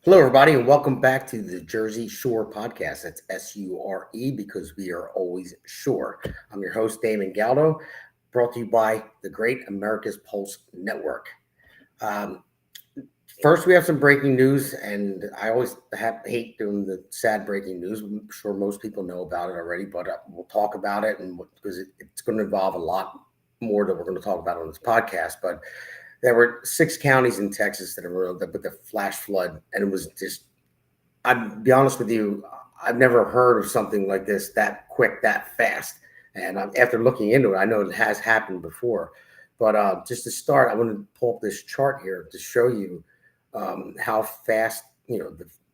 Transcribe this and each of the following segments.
Hello, everybody, and welcome back to the Jersey Shore podcast. That's SURE because we are always sure. I'm your host, Damon Galdo, brought to you by the Great America's Pulse Network. Um, First, we have some breaking news, and I always hate doing the sad breaking news. I'm sure most people know about it already, but we'll talk about it, and because it's going to involve a lot more that we're going to talk about on this podcast. But there were 6 counties in Texas that were with the flash flood, and it was just. I'll be honest with you, I've never heard of something like this that quick, that fast. And after looking into it, I know it has happened before. But just to start, I want to pull up this chart here to show you how fast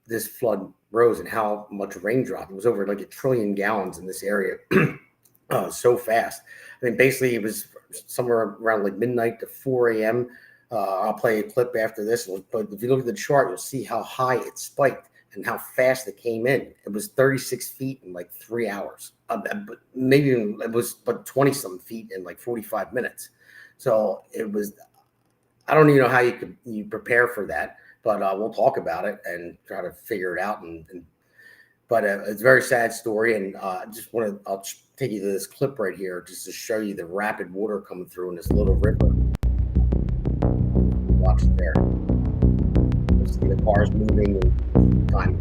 this flood rose and how much raindrop. It was over like 1 trillion gallons in this area, so fast. I mean, basically, it was somewhere around like midnight to 4 a.m. I'll play a clip after this, but if you look at the chart, you'll see how high it spiked and how fast it came in. It was 36 feet in like 3 hours, but maybe it was but 20 some feet in like 45 minutes. So it was. I don't even know how you prepare for that, but we'll talk about it and try to figure it out. But it's a very sad story, and I'll take you to this clip right here just to show you the rapid water coming through in this little river. Watch it there. You'll see the cars moving and time.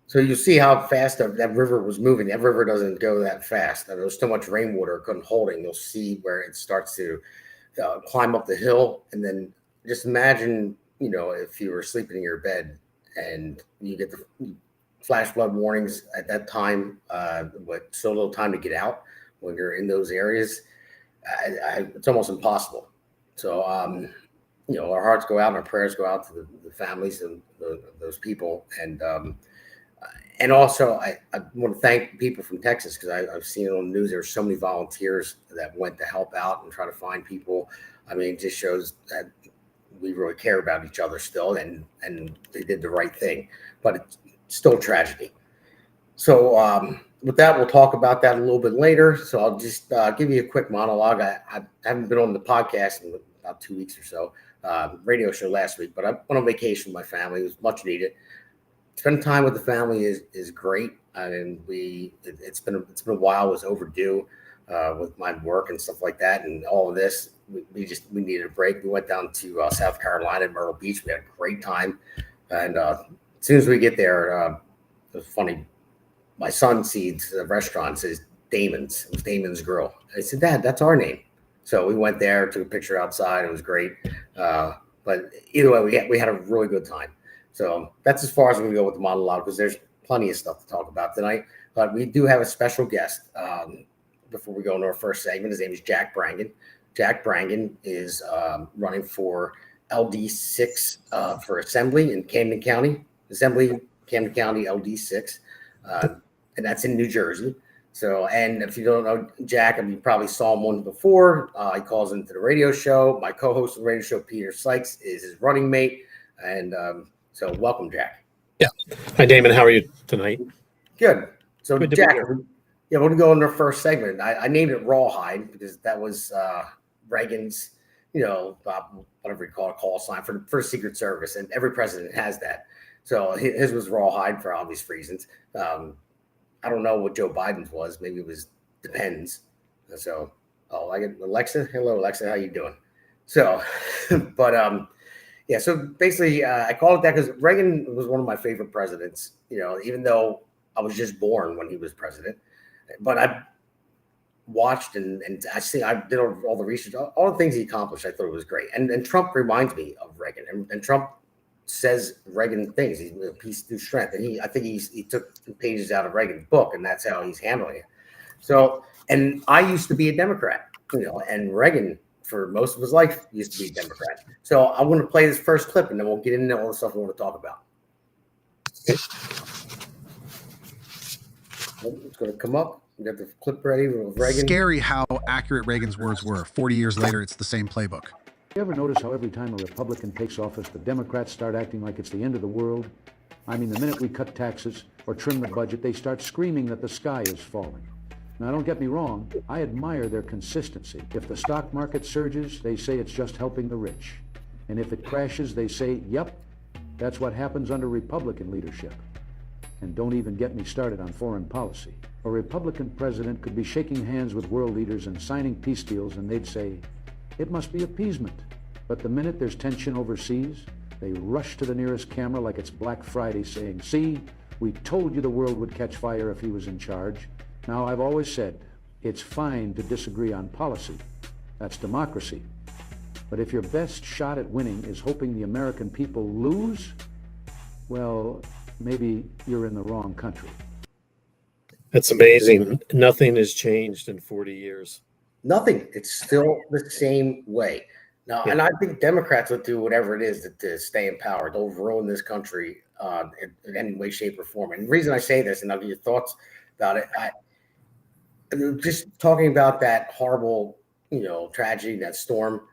So you see how fast that river was moving. That river doesn't go that fast. There was so much rainwater it couldn't hold it. And you'll see where it starts to climb up the hill. And then just imagine, if you were sleeping in your bed and you get the flash flood warnings at that time, with so little time to get out when you're in those areas, it's almost impossible. So, our hearts go out and our prayers go out to the families of those people. And also, I want to thank people from Texas because I've seen it on the news. There were so many volunteers that went to help out and try to find people. I mean, it just shows that we really care about each other still, and they did the right thing. But it's still a tragedy. So with that, we'll talk about that a little bit later. So I'll just give you a quick monologue. I haven't been on the podcast in about 2 weeks or so. Radio show last week, but I went on vacation with my family. It was much needed. Spending time with the family is great. And it's been a while. It was overdue with my work and stuff like that, and all of this. We needed a break. We went down to South Carolina, Myrtle Beach. We had a great time, and as soon as we get there, it was funny. My son sees the restaurant, says Damon's. It was Damon's Grill. I said, Dad, that's our name. So we went there, took a picture outside. It was great. But either way, we had a really good time. So that's as far as we can go with the monologue because there's plenty of stuff to talk about tonight. But we do have a special guest before we go into our first segment. His name is Jack Brangan. Jack Brangan is running for LD6 for Assembly in Camden County. Assembly, Camden County, LD6. And that's in New Jersey. So, and if you don't know Jack, you probably saw him once before. He calls into the radio show. My co-host of the radio show, Peter Sykes, is his running mate. And so welcome, Jack. Yeah. Hi, Damon. How are you tonight? Good. So, Good to Jack, be here. we're going to go into our first segment. I named it Rawhide because that was Reagan's, whatever you call it, call sign for the Secret Service. And every president has that. So his was Rawhide for obvious reasons. I don't know what Joe Biden's was. Maybe it was depends. So, I get Alexa. Hello, Alexa. How you doing? So, but yeah. So basically, I call it that because Reagan was one of my favorite presidents. Even though I was just born when he was president, but I watched and I did all the research, all the things he accomplished. I thought it was great. And Trump reminds me of Reagan, and Trump says Reagan things. He's a peace through strength, and I think he took pages out of Reagan's book, and that's how he's handling it. So, and I used to be a Democrat, and Reagan for most of his life used to be a Democrat. So I want to play this first clip, and then we'll get into all the stuff we want to talk about. Okay. It's going to come up. You got the clip ready with Reagan. Scary how accurate Reagan's words were. 40 years later, it's the same playbook. You ever notice how every time a Republican takes office, the Democrats start acting like it's the end of the world? I mean, the minute we cut taxes or trim the budget, they start screaming that the sky is falling. Now, don't get me wrong, I admire their consistency. If the stock market surges, they say it's just helping the rich. And if it crashes, they say, yep, that's what happens under Republican leadership. And don't even get me started on foreign policy. A Republican president could be shaking hands with world leaders and signing peace deals, and they'd say, it must be appeasement. But the minute there's tension overseas, they rush to the nearest camera like it's Black Friday saying, see, we told you the world would catch fire if he was in charge. Now, I've always said, it's fine to disagree on policy. That's democracy. But if your best shot at winning is hoping the American people lose, well, maybe you're in the wrong country. That's amazing. Nothing has changed in 40 years. Nothing. It's still the same way. Now, Yeah. and I think Democrats will do whatever it is to stay in power. They'll ruin this country in any way, shape, or form. And the reason I say this, and I'll give you thoughts about it, just talking about that horrible, tragedy, that storm.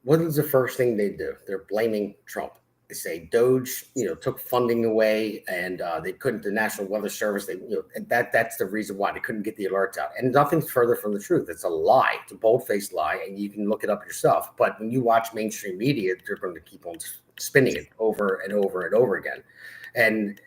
What is the first thing they do? They're blaming Trump. They say Doge, took funding away, and they couldn't. The National Weather Service, and that's the reason why they couldn't get the alerts out. And nothing's further from the truth. It's a lie. It's a bold-faced lie, and you can look it up yourself. But when you watch mainstream media, they're going to keep on spinning it over and over and over again. And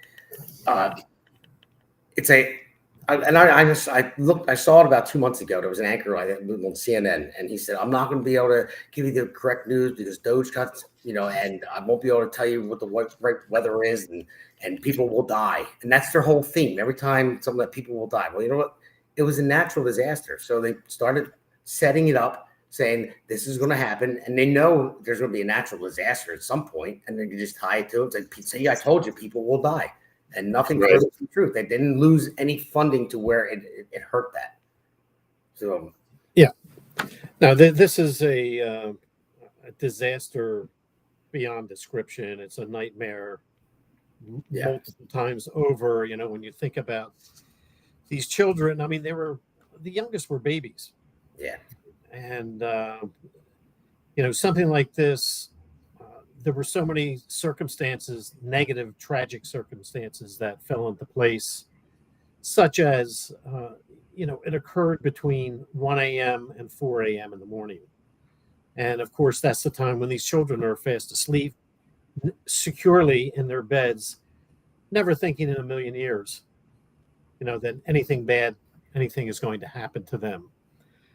it's a. I saw it about 2 months ago. There was an anchor on CNN, and he said, "I'm not going to be able to give you the correct news because Doge cuts, and I won't be able to tell you what the right weather is, and people will die." And that's their whole theme. Every time something that people will die. Well, you know what? It was a natural disaster, so they started setting it up, saying this is going to happen, and they know there's going to be a natural disaster at some point, and they can just tie it to it. It's like, "See, I told you, people will die." And nothing further from the truth. They didn't lose any funding to where it hurt that. So, yeah. Now, this is a disaster beyond description. It's a nightmare multiple times over. When you think about these children, I mean, the youngest were babies. Yeah. And, something like this, there were so many circumstances, negative, tragic circumstances that fell into place, such as, it occurred between 1 a.m. and 4 a.m. in the morning. And of course, that's the time when these children are fast asleep, securely in their beds, never thinking in a million years, that anything is going to happen to them.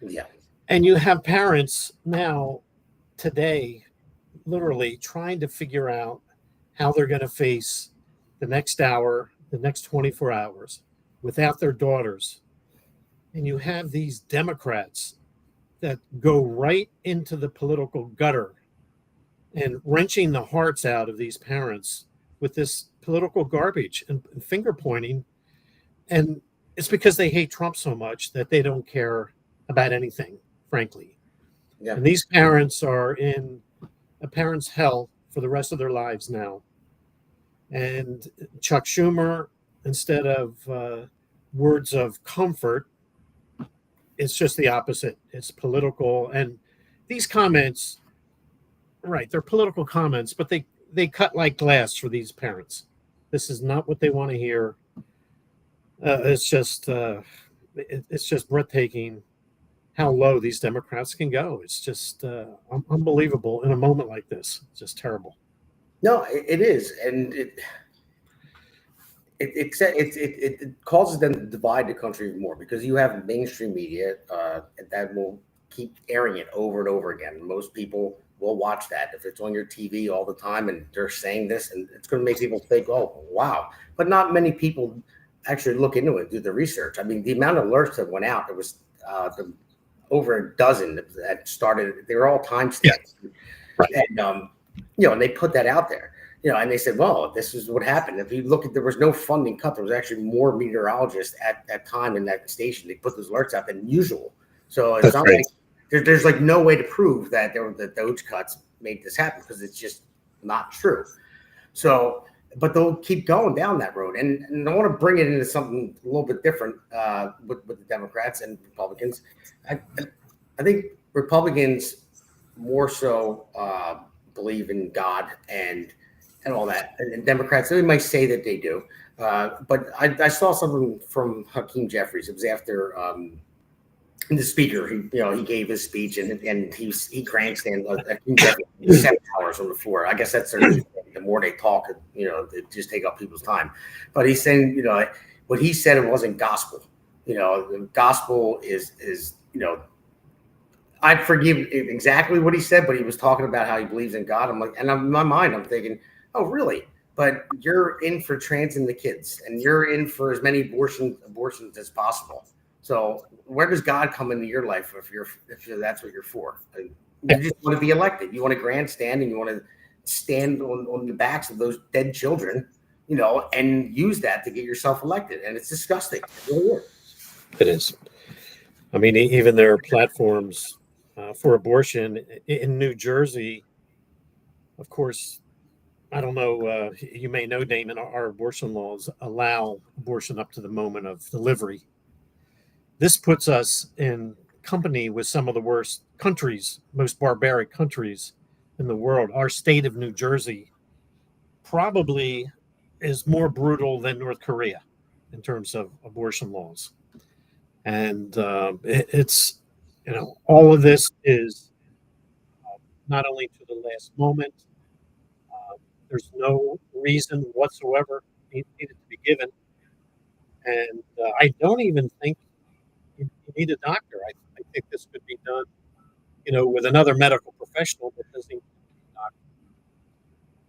Yeah. And you have parents now, today, literally trying to figure out how they're going to face the next hour, the next 24 hours without their daughters. And you have these Democrats that go right into the political gutter and wrenching the hearts out of these parents with this political garbage and finger pointing. And it's because they hate Trump so much that they don't care about anything, frankly. Yeah. And these parents are in a parent's hell for the rest of their lives now. And Chuck Schumer, instead of words of comfort, it's just the opposite. It's political. And these comments, right, they're political comments, but they cut like glass for these parents. This is not what they want to hear. It's just breathtaking how low these Democrats can go. It's just unbelievable in a moment like this. It's just terrible. No, it is, and it causes them to divide the country even more because you have mainstream media that will keep airing it over and over again. Most people will watch that if it's on your TV all the time and they're saying this, and it's going to make people think, "Oh, wow!" But not many people actually look into it, do the research. I mean, the amount of alerts that went out, it was over a dozen that started. They were all timestamps, right. And and they put that out there, and they said, "Well, this is what happened." If you look at, there was no funding cut. There was actually more meteorologists at that time in that station. They put those alerts out than usual. So it's not like there's like no way to prove that the Doge cuts made this happen because it's just not true. So but they'll keep going down that road. And I want to bring it into something a little bit different with the Democrats and Republicans. I think Republicans more so believe in God and all that, and Democrats, they might say that they do. But I saw something from Hakeem Jeffries. It was after the speaker. He gave his speech, and he grandstand. Hakeem Jeffries 7 hours on the floor. I guess that's the more they talk, they just take up people's time. But he's saying, what he said, it wasn't gospel. The gospel is I forgive exactly what he said, but he was talking about how he believes in God. I'm like, and in my mind, I'm thinking, oh, really? But you're in for transing the kids, and you're in for as many abortions as possible. So where does God come into your life if that's what you're for? You just want to be elected. You want to grandstand, and you want to stand on the backs of those dead children, and use that to get yourself elected. And it's disgusting. It really is. It is. I mean, even their platforms for abortion in New Jersey, of course, I don't know, you may know, Damon, our abortion laws allow abortion up to the moment of delivery. This puts us in company with some of the worst countries, most barbaric countries in the world. Our state of New Jersey probably is more brutal than North Korea in terms of abortion laws. And it's, all of this is not only to the last moment. There's no reason whatsoever needed to be given. And I don't even think you need a doctor. I think this could be done, with another medical professional that doesn't even need a doctor.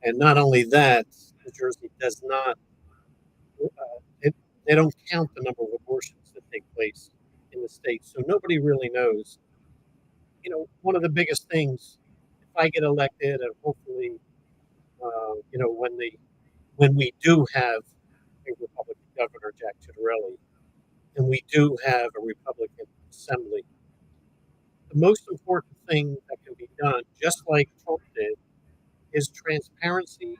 And not only that, New Jersey does not, they don't count the number of abortions that take place in the state. So nobody really knows. One of the biggest things, if I get elected, and hopefully, when we do have a Republican governor, Jack Ciattarelli, and we do have a Republican assembly, the most important thing that can be done, just like Trump did, is transparency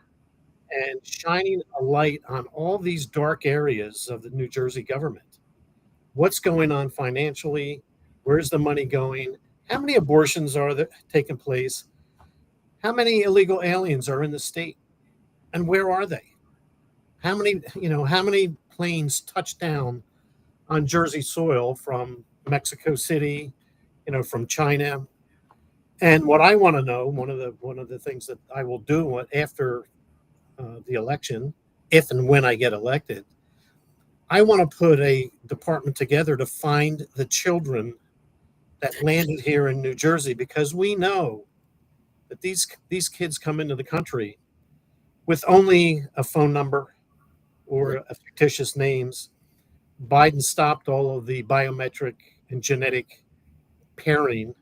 and shining a light on all these dark areas of the New Jersey government. What's going on financially? Where's the money going? How many abortions are there taking place? How many illegal aliens are in the state? And where are they? How many planes touch down on Jersey soil from Mexico City, from China? And what I want to know, one of the things that I will do after the election, if and when I get elected, I want to put a department together to find the children that landed here in New Jersey, because we know that these kids come into the country with only a phone number or a fictitious names. Biden stopped all of the biometric and genetic pairing.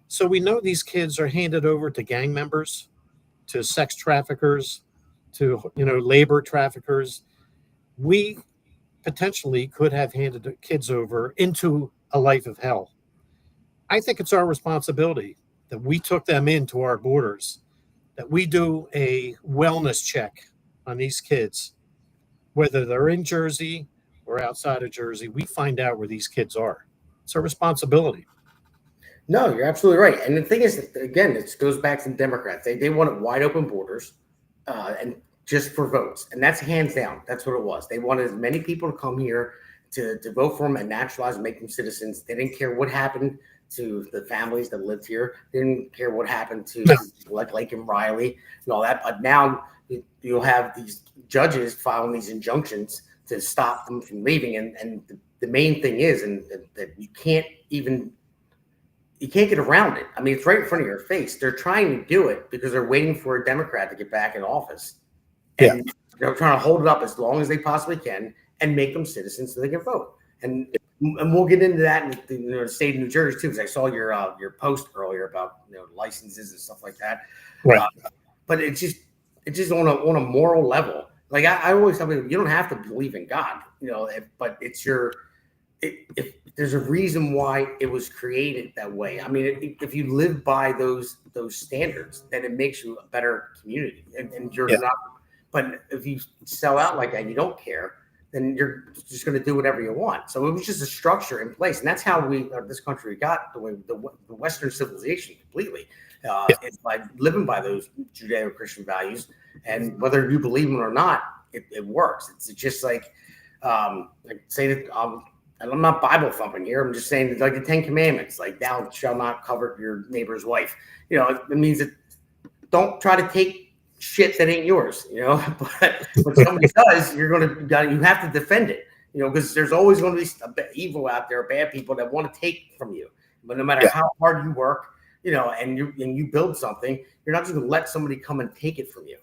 So we know these kids are handed over to gang members, to sex traffickers, to labor traffickers. We potentially could have handed the kids over into a life of hell. I think it's our responsibility that we took them into our borders, that we do a wellness check on these kids, whether they're in Jersey or outside of Jersey. We find out where these kids are. It's our responsibility. No, you're absolutely right. And the thing is, again, it goes back to the Democrats. They wanted wide open borders and just for votes. And that's hands down. That's what it was. They wanted as many people to come here to vote for them and naturalize and make them citizens. They didn't care what happened to the families that lived here. They didn't care what happened to like Laken Riley and all that. But now you'll have these judges filing these injunctions to stop them from leaving. And the main thing is, and that you can't get around it. I mean, it's right in front of your face. They're trying to do it because they're waiting for a Democrat to get back in office. And they're trying to hold it up as long as they possibly can and make them citizens so they can vote. And we'll get into that in the state of New Jersey too, because I saw your post earlier about licenses and stuff like that. Right. But it's just on a moral level. Like I always tell people, you don't have to believe in God, but it's if there's a reason why it was created that way. I mean, if you live by those standards, then it makes you a better community, and you're not But if you sell out like that, you don't care, then you're just going to do whatever you want. So it was just a structure in place, and that's how this country got the way the Western civilization completely. It's by living by those Judeo-Christian values, and whether you believe them or not, it works. It's just like say that. And I'm not Bible thumping here. I'm just saying that, like the Ten Commandments, like thou shalt not covet your neighbor's wife. It means that don't try to take shit that ain't yours. But when somebody does, you have to defend it. Because there's always going to be evil out there, bad people that want to take from you. But no matter how hard you work, and you build something, you're not just going to let somebody come and take it from you.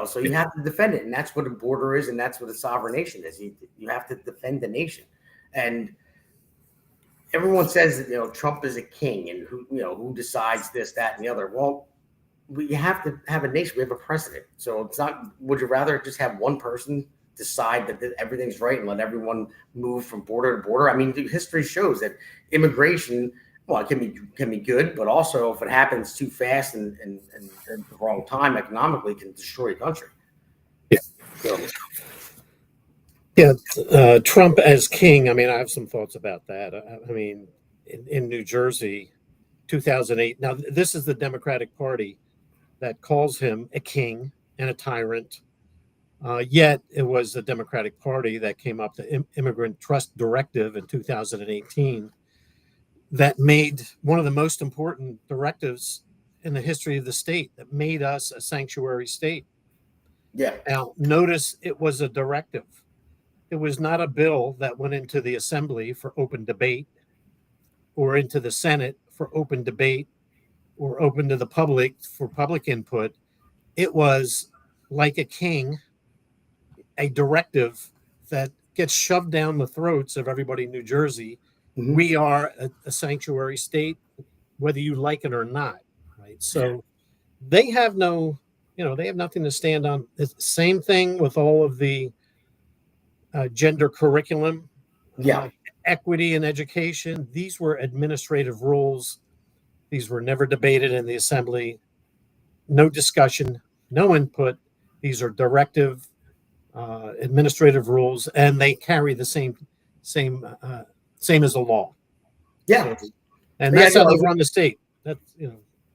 So you have to defend it, and that's what a border is, and that's what a sovereign nation is. You have to defend the nation. And everyone says that Trump is a king, and who decides this, that, and the other. Well, we have to have a nation. We have a president. So it's not. Would you rather just have one person decide that everything's right and let everyone move from border to border? I mean, history shows that immigration, well, it can be good, but also if it happens too fast and at the wrong time economically, can destroy a country. Yeah. So, yeah, Trump as king. I mean, I have some thoughts about that. I mean, in New Jersey, 2008. Now, this is the Democratic Party that calls him a king and a tyrant. Yet, it was the Democratic Party that came up with the Immigrant Trust Directive in 2018 that made one of the most important directives in the history of the state, that made us a sanctuary state. yeah. Now, notice it was a directive. It was not a bill that went into the assembly for open debate or into the Senate for open debate or open to the public for public input. It was like a king, a directive that gets shoved down the throats of everybody in New Jersey. Mm-hmm. We are a sanctuary state, whether you like it or not, right? So they have they have nothing to stand on. It's the same thing with all of the gender curriculum, equity in education. These were administrative rules. These were never debated in the assembly. No discussion, no input. These are directive administrative rules, and they carry the same as the law. Yeah. So, and that's how they run the state. That's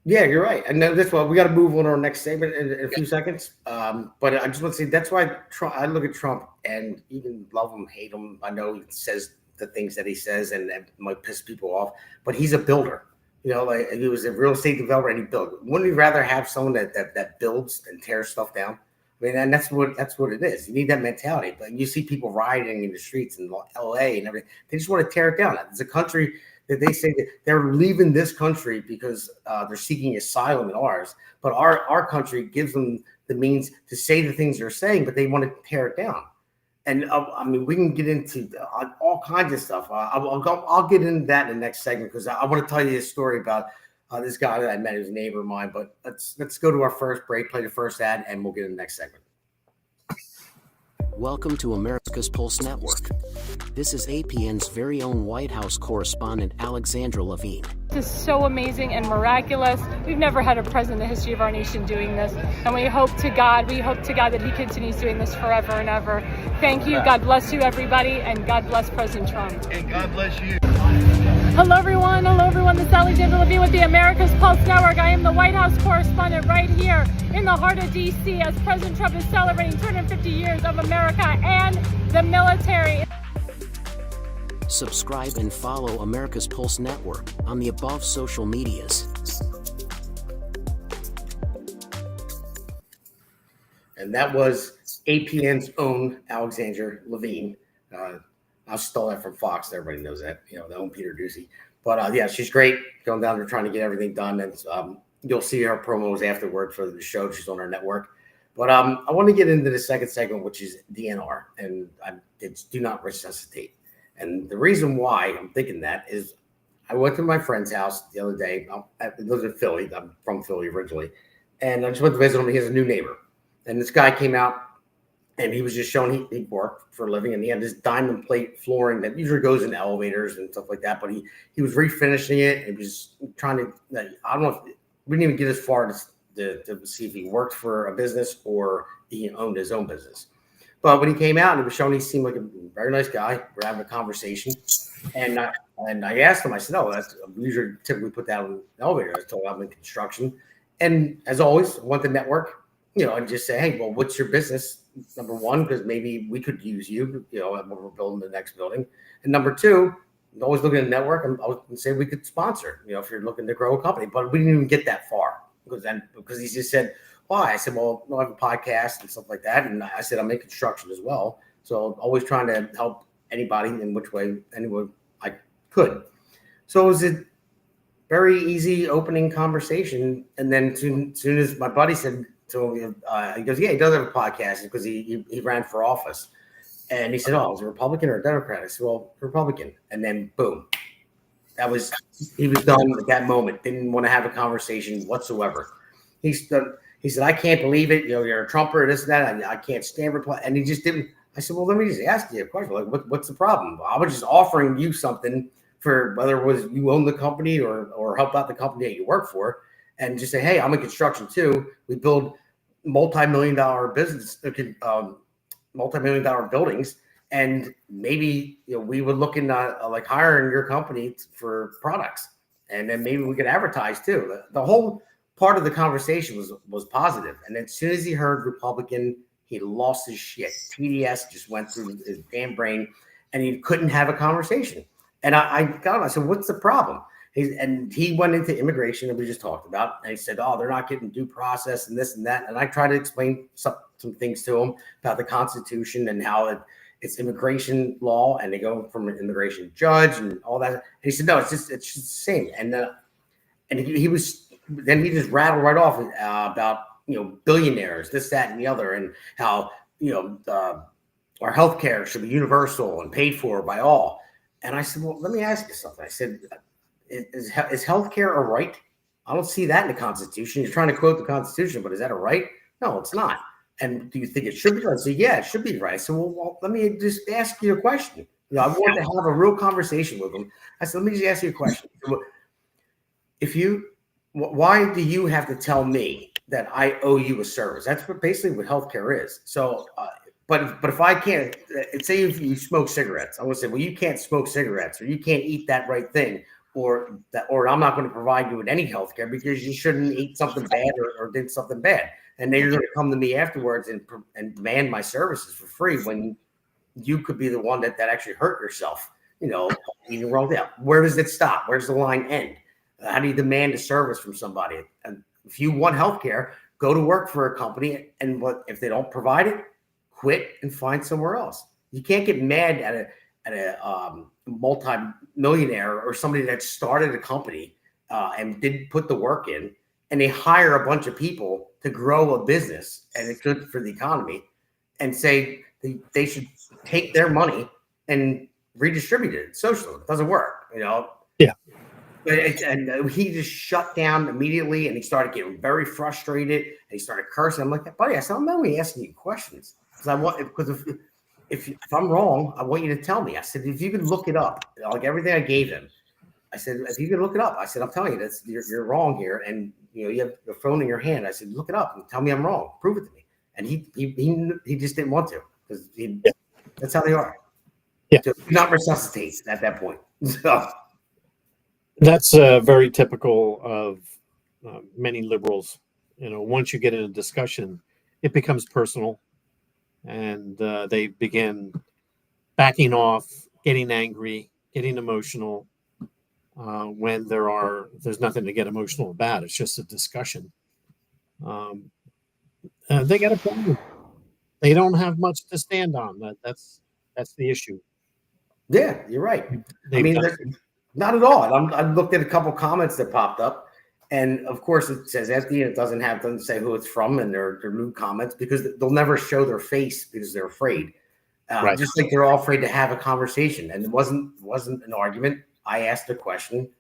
Yeah, you're right. And that's why we got to move on to our next segment in a few seconds. But I just want to say that's why I look at Trump and even love him, hate him. I know he says the things that he says and might piss people off, but he's a builder. Like he was a real estate developer and he built. Wouldn't you rather have someone that builds and tears stuff down? I mean, and that's what it is. You need that mentality. But you see people rioting in the streets in LA and everything. They just want to tear it down. It's a country that they say that they're leaving this country because they're seeking asylum in ours. But our country gives them the means to say the things they're saying, but they want to tear it down. And I mean, we can get into all kinds of stuff. I'll get into that in the next segment because I want to tell you a story about this guy that I met, who's a neighbor of mine. But let's go to our first break, play the first ad, and we'll get in the next segment. Welcome to America's Pulse Network. This is APN's very own White House correspondent, Alexandra Levine. This is so amazing and miraculous. We've never had a president in the history of our nation doing this. And we hope to God that he continues doing this forever and ever. Thank you. God bless you, everybody. And God bless President Trump. And God bless you. Hello, everyone. This is Alexandra Levine with the America's Pulse Network. I am the White House correspondent right here in the heart of D.C. as President Trump is celebrating 250 years of America and the military. Subscribe and follow America's Pulse Network on the above social medias. And that was APN's own Alexandra Levine. I stole that from Fox. Everybody knows that, the own Peter Doocy. But yeah, she's great. Going down there trying to get everything done. And you'll see her promos afterward for the show. She's on our network. But I want to get into the second segment, which is DNR. And it's do not resuscitate. And the reason why I'm thinking that is I went to my friend's house the other day. I live in Philly. I'm from Philly originally. And I just went to visit him. He has a new neighbor. And this guy came out. And he was just showing he worked for a living, and he had this diamond plate flooring that usually goes in elevators and stuff like that. But he was refinishing it. And he was trying to, I don't know if we didn't even get as far as to see if he worked for a business or he owned his own business. But when he came out and he was showing, he seemed like a very nice guy. We're having a conversation, and I asked him. I said, "Oh, we usually typically put that in the elevator." I told him I'm in construction, and as always, I want the network, and just say, "Hey, well, what's your business?" Number one, because maybe we could use you, when we're building the next building, and number two, always looking at the network, and I was going to say we could sponsor, if you're looking to grow a company, but we didn't even get that far because he just said. Why? I said, well, I have a podcast and stuff like that. And I said, I'm in construction as well. So always trying to help anybody in which way, any way I could. So it was a very easy opening conversation. And then soon as my buddy said to him, he goes, yeah, he does have a podcast because he ran for office. And he said, oh, is it a Republican or a Democrat? I said, well, Republican. And then boom, he was done at that moment. Didn't want to have a conversation whatsoever. He said, I can't believe it. You're a Trumper, this and that. I can't stand reply. And he just didn't. I said, well, let me just ask you a question. Like, what's the problem? I was just offering you something for whether it was you own the company or help out the company that you work for, and just say, hey, I'm in construction too. We build multi-million-dollar buildings, and maybe we would look into like hiring your company for products, and then maybe we could advertise too. The whole part of the conversation was positive. And as soon as he heard Republican, he lost his shit. TDS just went through his damn brain, and he couldn't have a conversation. And I got him. I said, what's the problem? And he went into immigration that we just talked about. And he said, oh, they're not getting due process and this and that. And I tried to explain some things to him about the Constitution and how it's immigration law, and they go from an immigration judge and all that. And he said, no, it's just the same. And he was. Then he just rattled right off about billionaires, this, that, and the other, and how our healthcare should be universal and paid for by all. And I said, well, let me ask you something. I said, is healthcare a right? I don't see that in the Constitution. You're trying to quote the Constitution, but is that a right? No, it's not. And do you think it should be right? I said, yeah, it should be right. So well, let me just ask you a question. I wanted to have a real conversation with him. I said, let me just ask you a question. Why do you have to tell me that I owe you a service? That's basically what healthcare is. So, but if I can't, say if you smoke cigarettes, I would say, well, you can't smoke cigarettes, or you can't eat that right thing, or I'm not going to provide you with any healthcare because you shouldn't eat something bad or did something bad. And then you're going to come to me afterwards and demand my services for free when you could be the one that actually hurt yourself, eating wrong thing. Where does it stop? Where's the line end? How do you demand a service from somebody? And if you want healthcare, go to work for a company, and if they don't provide it, quit and find somewhere else. You can't get mad at a multi-millionaire or somebody that started a company and didn't put the work in, and they hire a bunch of people to grow a business and it's good for the economy, and say they should take their money and redistribute it socially. It doesn't work, Yeah. And he just shut down immediately, and he started getting very frustrated, and he started cursing. I'm like, buddy, I said, I'm only asking you questions because if I'm wrong, I want you to tell me. I said, if you can look it up, like everything I gave him, I said, if you can look it up, I said, I'm telling you, you're wrong here, and you have the phone in your hand. I said, look it up and tell me I'm wrong. Prove it to me. And he just didn't want to, because that's how they are. Yeah, so not resuscitate at that point. So. That's very typical of many liberals. Once you get in a discussion, it becomes personal, and they begin backing off, getting angry, getting emotional when there's nothing to get emotional about. It's just a discussion. They got a problem. They don't have much to stand on. That's the issue. Yeah, you're right. Not at all. I looked at a couple comments that popped up, and of course it says empty, and it doesn't say who it's from, and they're new comments because they'll never show their face because they're afraid. Right. Just like they're all afraid to have a conversation, and it wasn't an argument. I asked a question.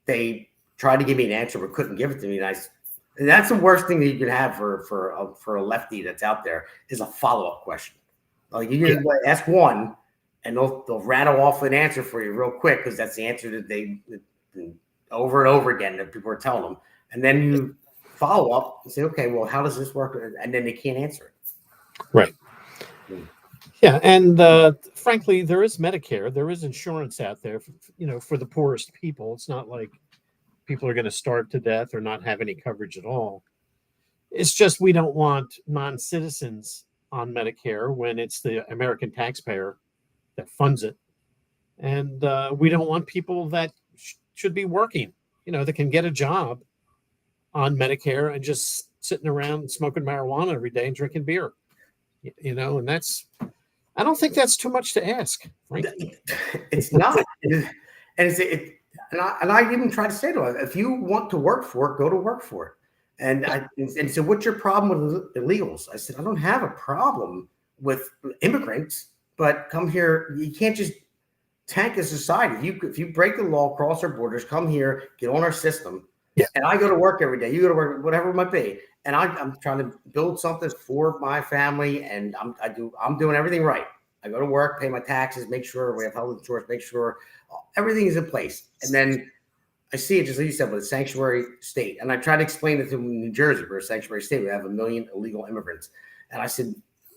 They tried to give me an answer, but couldn't give it to me. And that's the worst thing that you can have for a lefty that's out there is a follow-up question. Like you can ask one, and they'll rattle off an answer for you real quick because that's the answer that they over and over again that people are telling them. And then you follow up and say, okay, well, how does this work? And then they can't answer it. Right. Yeah, and frankly, there is Medicare, there is insurance out there, for the poorest people. It's not like people are going to starve to death or not have any coverage at all. It's just we don't want non-citizens on Medicare when it's the American taxpayer that funds it, and we don't want people that should be working, that can get a job on Medicare and just sitting around smoking marijuana every day and drinking beer, and that's. I don't think that's too much to ask, frankly. It's not. And I even try to say to them, if you want to work for it, go to work for it. And so what's your problem with illegals? I said, I don't have a problem with immigrants, but come here. You can't just tank a society. If you break the law, cross our borders, come here, get on our system. Yeah. And I go to work every day. You go to work, whatever it might be. And I'm trying to build something for my family, and I'm doing everything right. I go to work, pay my taxes, make sure we have health insurance, make sure everything is in place. And then I see it, just like you said, with a sanctuary state. And I try to explain it to him in New Jersey, we're a sanctuary state. We have 1 million illegal immigrants. And I said,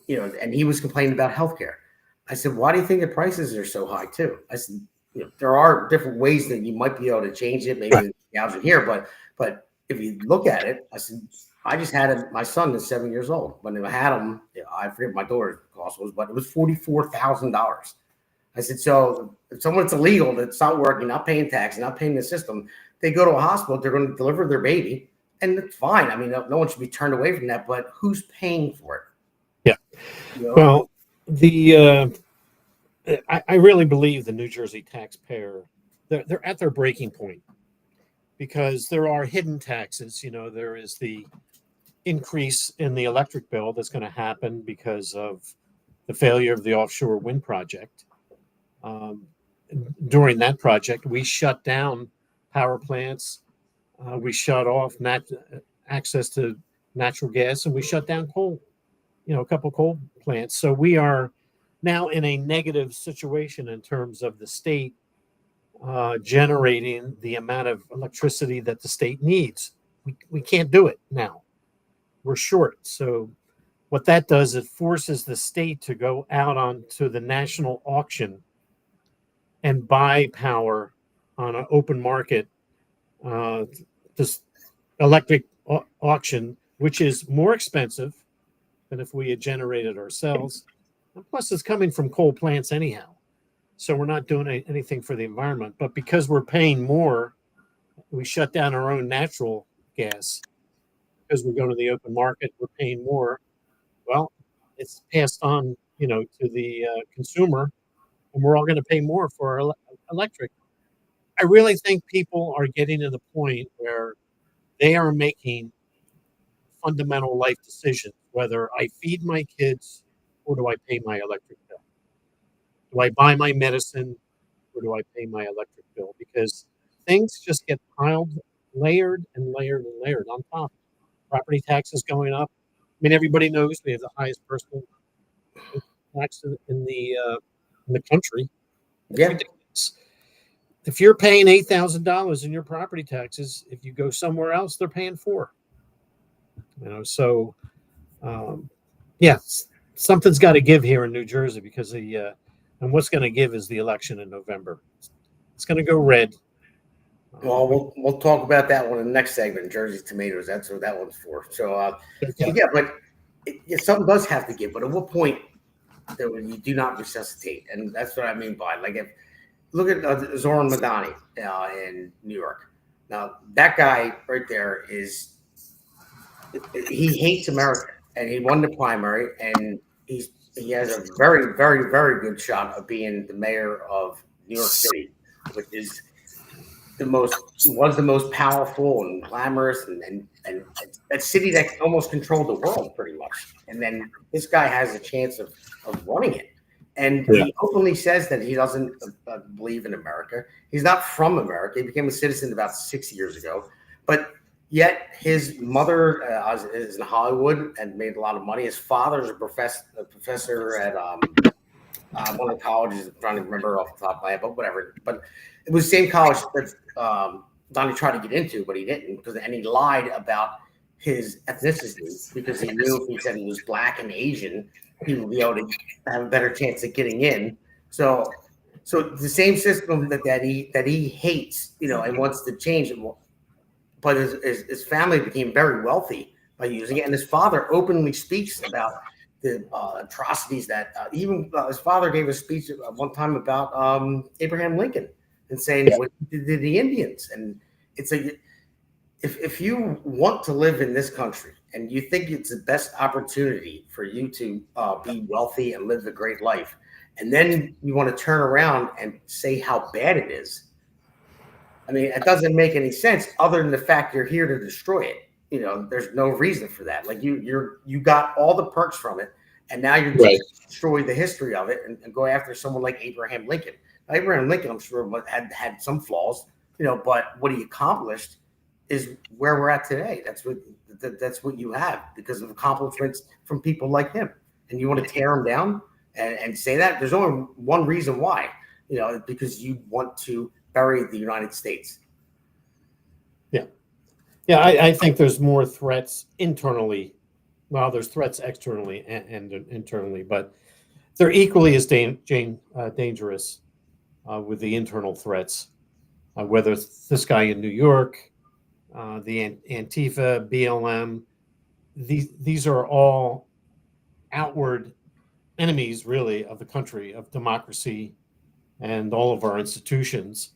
and he was complaining about healthcare. I said, why do you think the prices are so high too? I said, there are different ways that you might be able to change it, maybe gouging here, but if you look at it, I said, I just had my son is 7 years old. When I had him, I forget what my daughter's cost was, but it was $44,000. I said, so if someone's illegal, that's not working, not paying tax, not paying the system, they go to a hospital, they're going to deliver their baby, and it's fine. I mean, no one should be turned away from that, but who's paying for it? Yeah. Well, I really believe the New Jersey taxpayer, they're at their breaking point, because there are hidden taxes. There is the increase in the electric bill that's going to happen because of the failure of the offshore wind project. During that project, we shut down power plants. We shut off access to natural gas, and we shut down coal, a couple coal plants. So we are now in a negative situation in terms of the state generating the amount of electricity that the state needs. We can't do it now. We're short. So what that does, it forces the state to go out onto the national auction and buy power on an open market, this electric auction, which is more expensive than if we had generated ourselves. And plus, it's coming from coal plants anyhow. So we're not doing anything for the environment. But because we're paying more, we shut down our own natural gas. Because we go to the open market, we're paying more. Well, it's passed on, to the consumer, and we're all going to pay more for our electric. I really think people are getting to the point where they are making fundamental life decisions, whether I feed my kids or do I pay my electric bill? Do I buy my medicine or do I pay my electric bill? Because things just get piled, layered and layered and layered on top. Property taxes going up. I mean, everybody knows we have the highest personal tax in the country. Yeah. If you're paying $8,000 in your property taxes, if you go somewhere else, they're paying $4,000. So something's got to give here in New Jersey, because and what's going to give is the election in November. It's going to go red. Well, we'll talk about that one in the next segment. Jersey tomatoes. That's what that one's for. So, but something does have to give. But at what point you do not resuscitate? And that's what I mean by look at Zoran Madani in New York. Now that guy right there he hates America, and he won the primary, and he has a very, very, very good shot of being the mayor of New York City, which is the most powerful and glamorous and a city that almost controlled the world pretty much. And then this guy has a chance of running it. And he openly says that he doesn't believe in America. He's not from America. He became a citizen about 6 years ago. But yet his mother is in Hollywood and made a lot of money. His father is a professor at one of the colleges. I'm trying to remember off the top of my head, but whatever. But it was the same college that Donnie tried to get into, but he didn't, and he lied about his ethnicity because he knew if he said he was black and Asian, he would be able to have a better chance of getting in. So the same system that he hates, and wants to change it. But his family became very wealthy by using it, and his father openly speaks about the atrocities that even his father gave a speech one time about Abraham Lincoln and saying what he did to the Indians. And it's if you want to live in this country and you think it's the best opportunity for you to be wealthy and live a great life, and then you want to turn around and say how bad it is, I mean, it doesn't make any sense other than the fact you're here to destroy it. There's no reason for that. Like you got all the perks from it, and now you're just destroy the history of it and go after someone like Abraham Lincoln. Now, Abraham Lincoln, I'm sure, had some flaws, but what he accomplished is where we're at today. That's what you have because of accomplishments from people like him. And you want to tear him down and say that? There's only one reason why, because you want to bury the United States. Yeah, I think there's more threats internally. Well, there's threats externally and internally, but they're equally as dangerous with the internal threats, whether it's this guy in New York, the Antifa, BLM. These are all outward enemies, really, of the country, of democracy, and all of our institutions.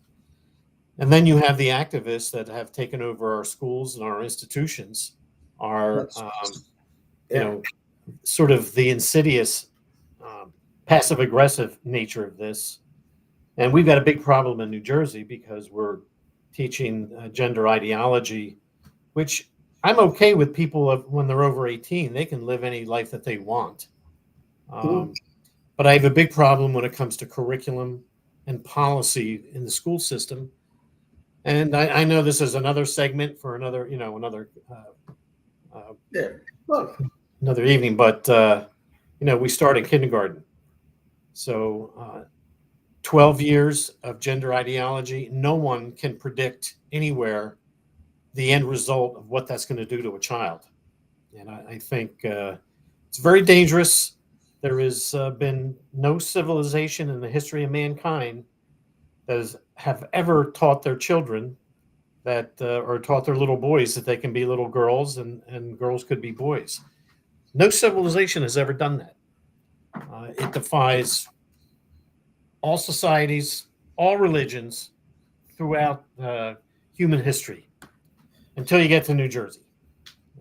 And then you have the activists that have taken over our schools and our institutions, are, sort of the insidious, passive aggressive nature of this. And we've got a big problem in New Jersey because we're teaching gender ideology, which I'm okay with people when they're over 18, they can live any life that they want. But I have a big problem when it comes to curriculum and policy in the school system. And I know this is another segment for another evening, but we start in kindergarten. So 12 years of gender ideology, no one can predict anywhere the end result of what that's going to do to a child. And I think it's very dangerous. There has been no civilization in the history of mankind that have ever taught their children that, or taught their little boys that they can be little girls and girls could be boys. No civilization has ever done that. It defies all societies, all religions throughout human history until you get to New Jersey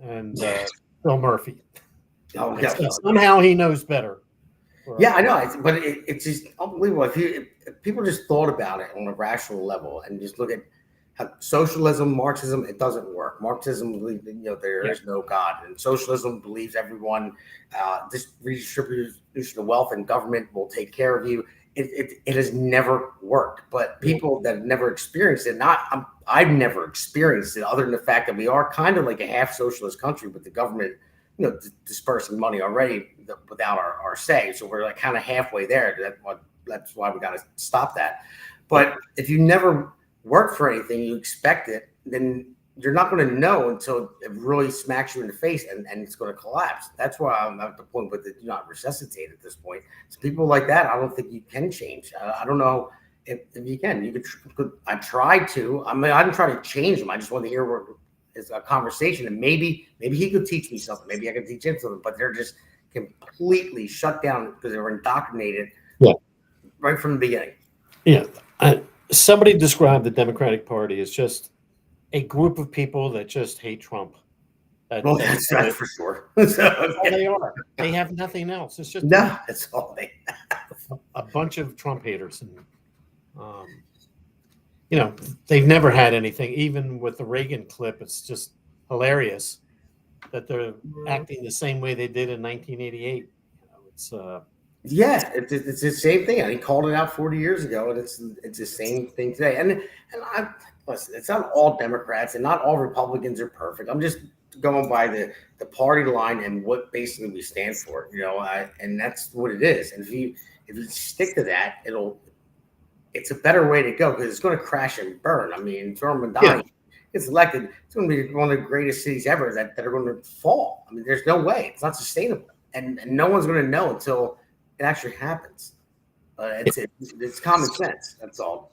and Bill Murphy. Oh, yeah. Somehow he knows better. Yeah, I know, but it's just unbelievable. If people just thought about it on a rational level and just look at how socialism, Marxism, it doesn't work. Marxism believes there is no God, and socialism believes everyone this redistribution of wealth and government will take care of you. It has never worked. But people that have never experienced it, I've never experienced it, other than the fact that we are kind of like a half socialist country with the government dispersing money already without our say. So we're like kind of halfway there. That's why we got to stop that. But if you never work for anything, you expect it, then you're not going to know until it really smacks you in the face and it's going to collapse. That's why I'm at the point with it, not resuscitate at this point. So people like that, I don't think you can change. I don't know if you can. You could. I tried to. I mean, I didn't try to change them. I just wanted to hear is a conversation, and maybe he could teach me something. Maybe I could teach him something. But they're just completely shut down because they were indoctrinated right from the beginning. Yeah, somebody described the Democratic Party as just a group of people that just hate Trump. That's for sure. That's all they are. They have nothing else. It's just that's all they have. A bunch of Trump haters, and they've never had anything. Even with the Reagan clip, it's just hilarious that they're acting the same way they did in 1988. It's the same thing. And he called it out 40 years ago, and it's the same thing today. And listen, it's not all Democrats and not all Republicans are perfect. I'm just going by the party line and what basically we stand for, and that's what it is. And if you stick to that, it's a better way to go because it's going to crash and burn. I mean, throw them and die. gets elected, it's going to be one of the greatest cities ever that are going to fall. I mean, there's no way. It's not sustainable. And no one's going to know until it actually happens. It's common sense. That's all.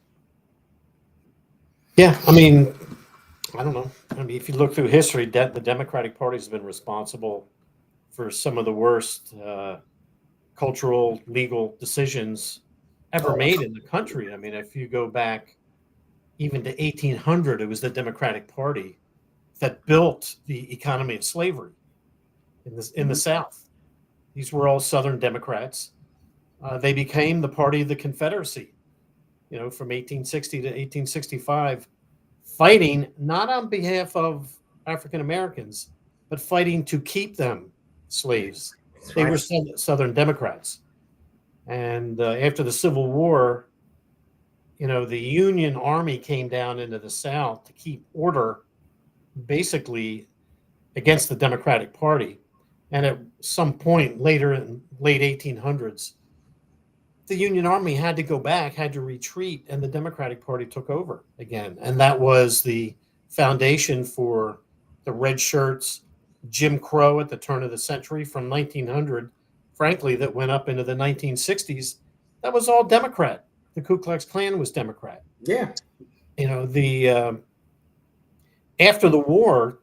Yeah, I mean, I don't know. I mean, if you look through history, the Democratic Party has been responsible for some of the worst cultural, legal decisions ever made in the country. I mean, if you go back even to 1800, it was the Democratic Party that built the economy of slavery in the South. These were all Southern Democrats. They became the party of the Confederacy, from 1860 to 1865, fighting not on behalf of African Americans, but fighting to keep them slaves. They were Southern Democrats. And after the Civil War, the Union Army came down into the South to keep order, basically against the Democratic Party. And at some point later in late 1800s, the Union Army had to go back, had to retreat, and the Democratic Party took over again. And that was the foundation for the red shirts, Jim Crow at the turn of the century from 1900, frankly, that went up into the 1960s. That was all Democrat. The Ku Klux Klan was Democrat. Yeah. After the war,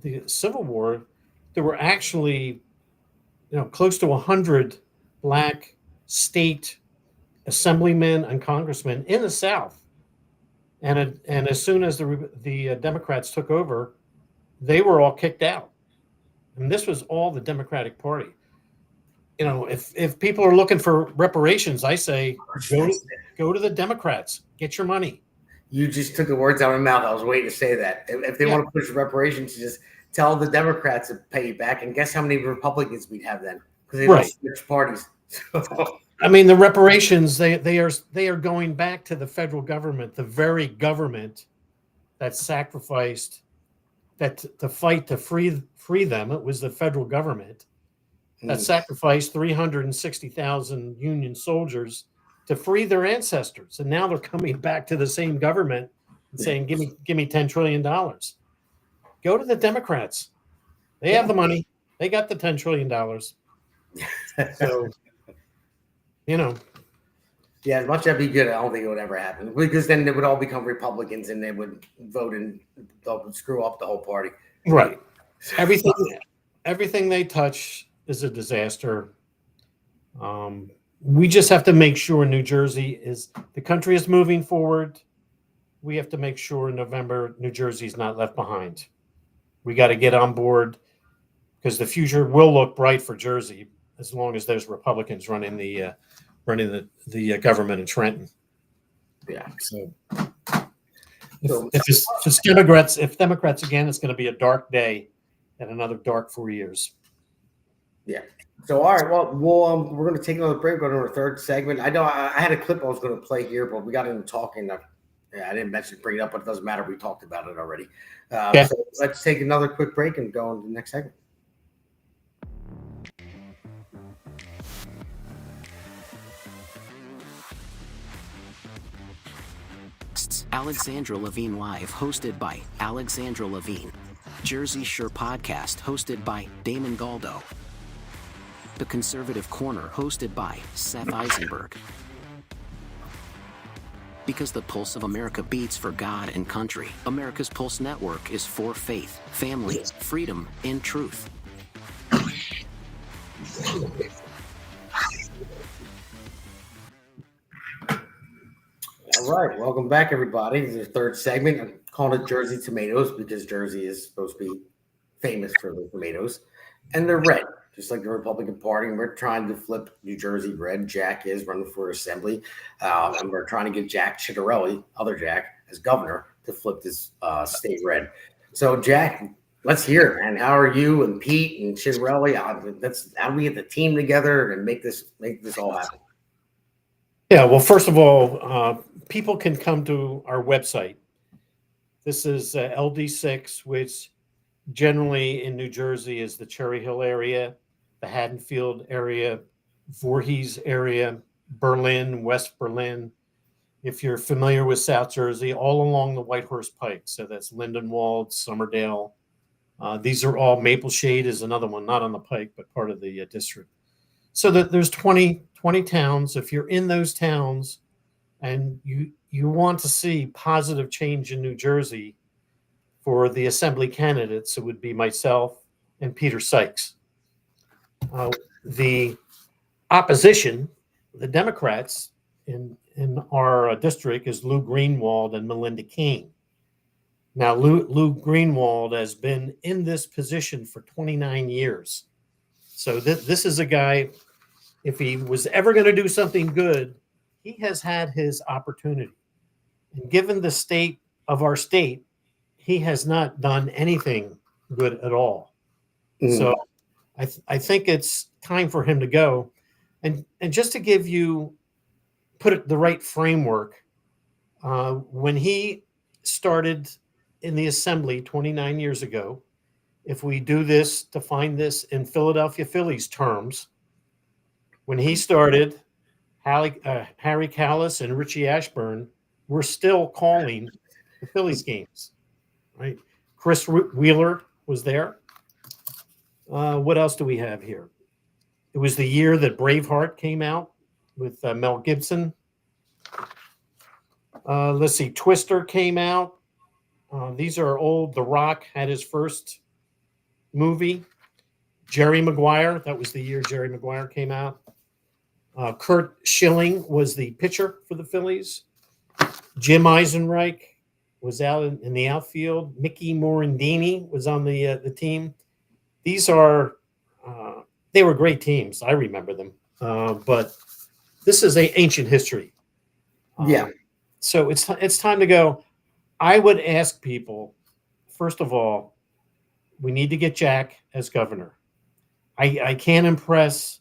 the Civil War, there were actually, close to 100 black state assemblymen and congressmen in the South. And as soon as the Democrats took over, they were all kicked out. And this was all the Democratic Party. If people are looking for reparations, I say go to the Democrats, get your money. You just took the words out of my mouth. I was waiting to say that. If they want to push reparations, just tell the Democrats to pay you back. And guess how many Republicans we'd have then? Because they don't switch parties. I mean, the reparations, they are going back to the federal government, the very government that sacrificed to fight to free them. It was the federal government that sacrificed 360,000 Union soldiers to free their ancestors. And now they're coming back to the same government and saying, give me $10 trillion. Go to the Democrats. They have the money. They got the $10 trillion. So, Yeah, as much as that'd be good, I don't think it would ever happen. Because then they would all become Republicans and they would vote and they'll screw up the whole party. Right. Everything they touch is a disaster. We just have to make sure the country is moving forward. We have to make sure in November, New Jersey is not left behind. We got to get on board because the future will look bright for Jersey as long as there's Republicans running the government in Trenton. Yeah. So if Democrats again, it's going to be a dark day and another dark 4 years. Yeah. So, all right. Well, we're going to take another break. Go to our third segment. I know I had a clip I was going to play here, but we got into talking. I didn't bring it up, but it doesn't matter. We talked about it already. So let's take another quick break and go on to the next segment. Alexandra Levine Live, hosted by Alexandra Levine. Jersey Shore Podcast, hosted by Damon Galdo. The Conservative Corner, hosted by Seth Eisenberg. Because the pulse of America beats for God and country, America's Pulse Network is for faith, family, freedom, and truth. All right, welcome back, everybody. This is the third segment. I'm calling it Jersey Tomatoes because Jersey is supposed to be famous for the tomatoes, and they're red, just like the Republican Party. And we're trying to flip New Jersey red. Jack is running for assembly, and we're trying to get Jack Ciattarelli, other Jack, as governor to flip this state red. So, Jack, let's hear it, man. How are you and Pete and Ciattarelli? How do we get the team together and make this all happen? Yeah, well, first of all, people can come to our website. This is LD6, which generally in New Jersey is the Cherry Hill area, the Haddonfield area, Voorhees area, Berlin, West Berlin. if you're familiar with South Jersey, all along the White Horse Pike. So that's Lindenwold, Somerdale. These are all, Maple Shade is another one, not on the Pike, but part of the district. So there's 20 towns. If you're in those towns and you want to see positive change in New Jersey for the assembly candidates, it would be myself and Peter Sykes. The opposition, the Democrats in our district, is Lou Greenwald and Melinda Kane. Now, Lou Greenwald has been in this position for 29 years. So this is a guy, if he was ever going to do something good, he has had his opportunity. And given the state of our state, he has not done anything good at all. So I think it's time for him to go. And just to give you, put it the right framework, when he started in the assembly 29 years ago, if we do this, define this in Philadelphia Phillies terms, when he started, Harry Callis and Richie Ashburn were still calling the Phillies games, right? Chris Wheeler was there. What else do we have here? It was the year that Braveheart came out with Mel Gibson. Let's see, Twister came out. These are old. The Rock had his first movie. Jerry Maguire, that was the year Jerry Maguire came out. Kurt Schilling was the pitcher for the Phillies. Jim Eisenreich was out in the outfield. Mickey Morandini was on the team. These are, they were great teams. I remember them. But this is ancient history. Yeah. So it's time to go. I would ask people, first of all, we need to get Jack as governor. I can't impress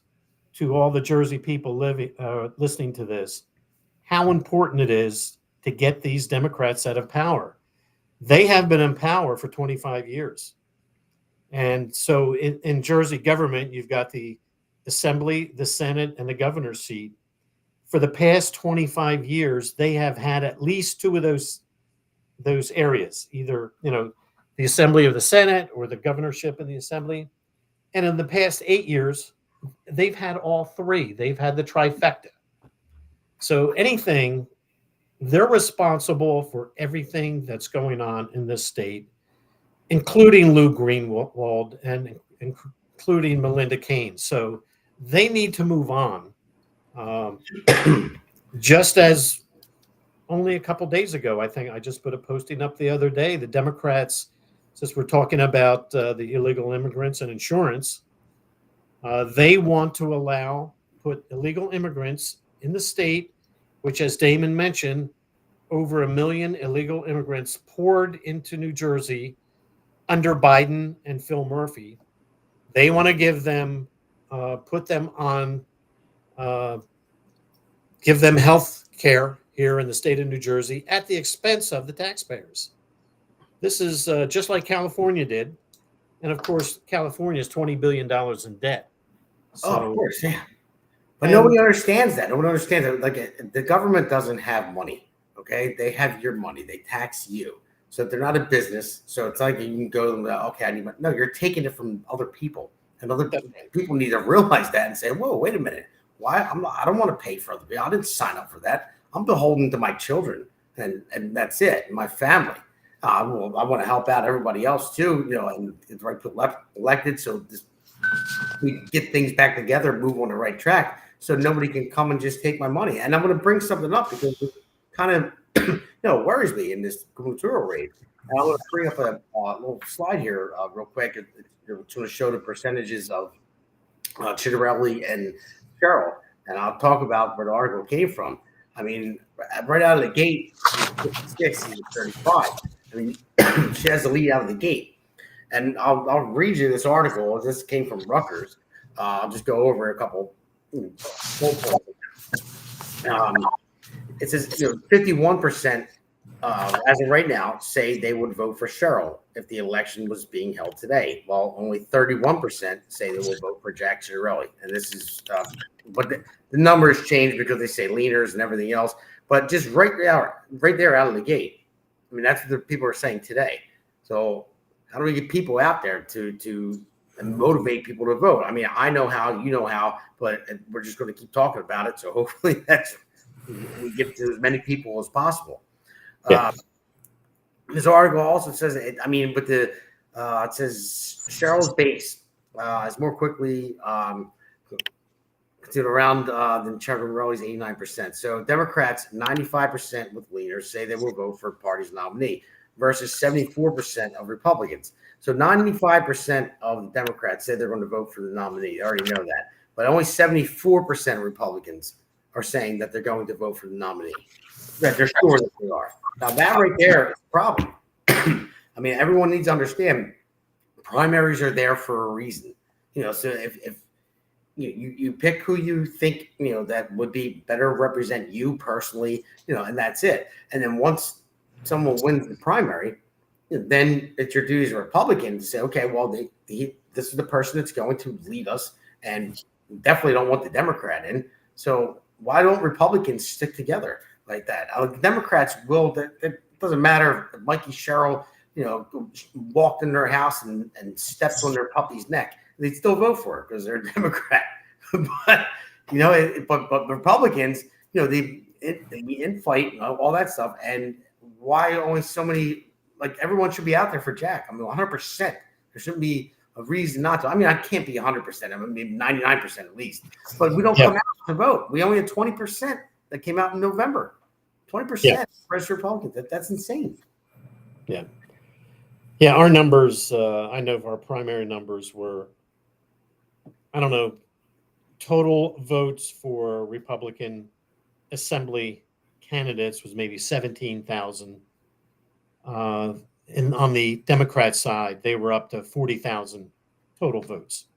to all the Jersey people listening to this how important it is to get these Democrats out of power. They have been in power for 25 years. And so in Jersey government, you've got the Assembly, the Senate, and the governor's seat. For the past 25 years, they have had at least two of those areas, either, the Assembly of the Senate or the governorship in the Assembly. And in the past 8 years, they've had all three. They've had the trifecta. So they're responsible for everything that's going on in this state, including Lou Greenwald and including Melinda Kane. So they need to move on. Just as only a couple days ago, I think I just put a posting up the other day, the Democrats, since we're talking about the illegal immigrants and insurance, they want to put illegal immigrants in the state, which, as Damon mentioned, over 1 million illegal immigrants poured into New Jersey under Biden and Phil Murphy. They want to give them, put them on, give them health care here in the state of New Jersey at the expense of the taxpayers. This is just like California did. And of course, California is $20 billion in debt. So, of course, yeah. But nobody understands that. Nobody understands that. Like, the government doesn't have money, okay? They have your money. They tax you. So they're not a business. So it's like you can go, okay, I need money. No, you're taking it from other people. And other people need to realize that and say, whoa, wait a minute. Why? I don't want to pay for other people. I didn't sign up for that. I'm beholden to my children, and that's it, my family. I want to help out everybody else too, and get the right people elected, so we get things back together, move on the right track, so nobody can come and just take my money. And I'm going to bring something up because it kind of worries me in this gubernatorial race. And I'm going to bring up a little slide here real quick. It's going to show the percentages of Chitterelli and Cheryl, and I'll talk about where the article came from. I mean, right out of the gate, 56 and 35. I mean, she has the lead out of the gate. And I'll read you this article. This came from Rutgers. I'll just go over a couple. It says 51%, as of right now, say they would vote for Cheryl if the election was being held today, while only 31% say they will vote for Jack Chitterelli. And this is, but the numbers change because they say leaners and everything else. But just right there out of the gate. I mean, that's what the people are saying today. So how do we get people out there to motivate people to vote? I mean, I know how, you know how, but we're just going to keep talking about it. So hopefully we get to as many people as possible. Yeah. This article also says, it says Cheryl's base is more quickly considered around than Chiavarelli's 89%. So Democrats, 95% with leaners say they will vote for party's nominee versus 74% of Republicans. So 95% of Democrats say they're going to vote for the nominee. They already know that. But only 74% of Republicans are saying that they're going to vote for the nominee, that they're sure that they are. Now, that right there is a problem. I mean, everyone needs to understand primaries are there for a reason. So if you pick who you think, that would be better represent you personally, and that's it. And then once someone wins the primary, then it's your duty as a Republican to say, okay, well, this is the person that's going to lead us, and definitely don't want the Democrat in. So why don't Republicans stick together like that? The Democrats will. It doesn't matter if Mikey Sherrill, walked in their house and stepped on their puppy's neck. They'd still vote for it because they're a Democrat. But but Republicans, they infight, all that stuff. And why only so many? Like, everyone should be out there for Jack. I mean, 100%. There shouldn't be a reason not to. I mean, I can't be 100%. I mean, maybe 99% at least. But we don't come out to vote. We only had 20% that came out in November. 20% registered Republicans. That's insane. Yeah. Yeah, our numbers, I know our primary numbers were, I don't know, total votes for Republican Assembly candidates was maybe 17,000. And on the Democrat side, they were up to 40,000 total votes.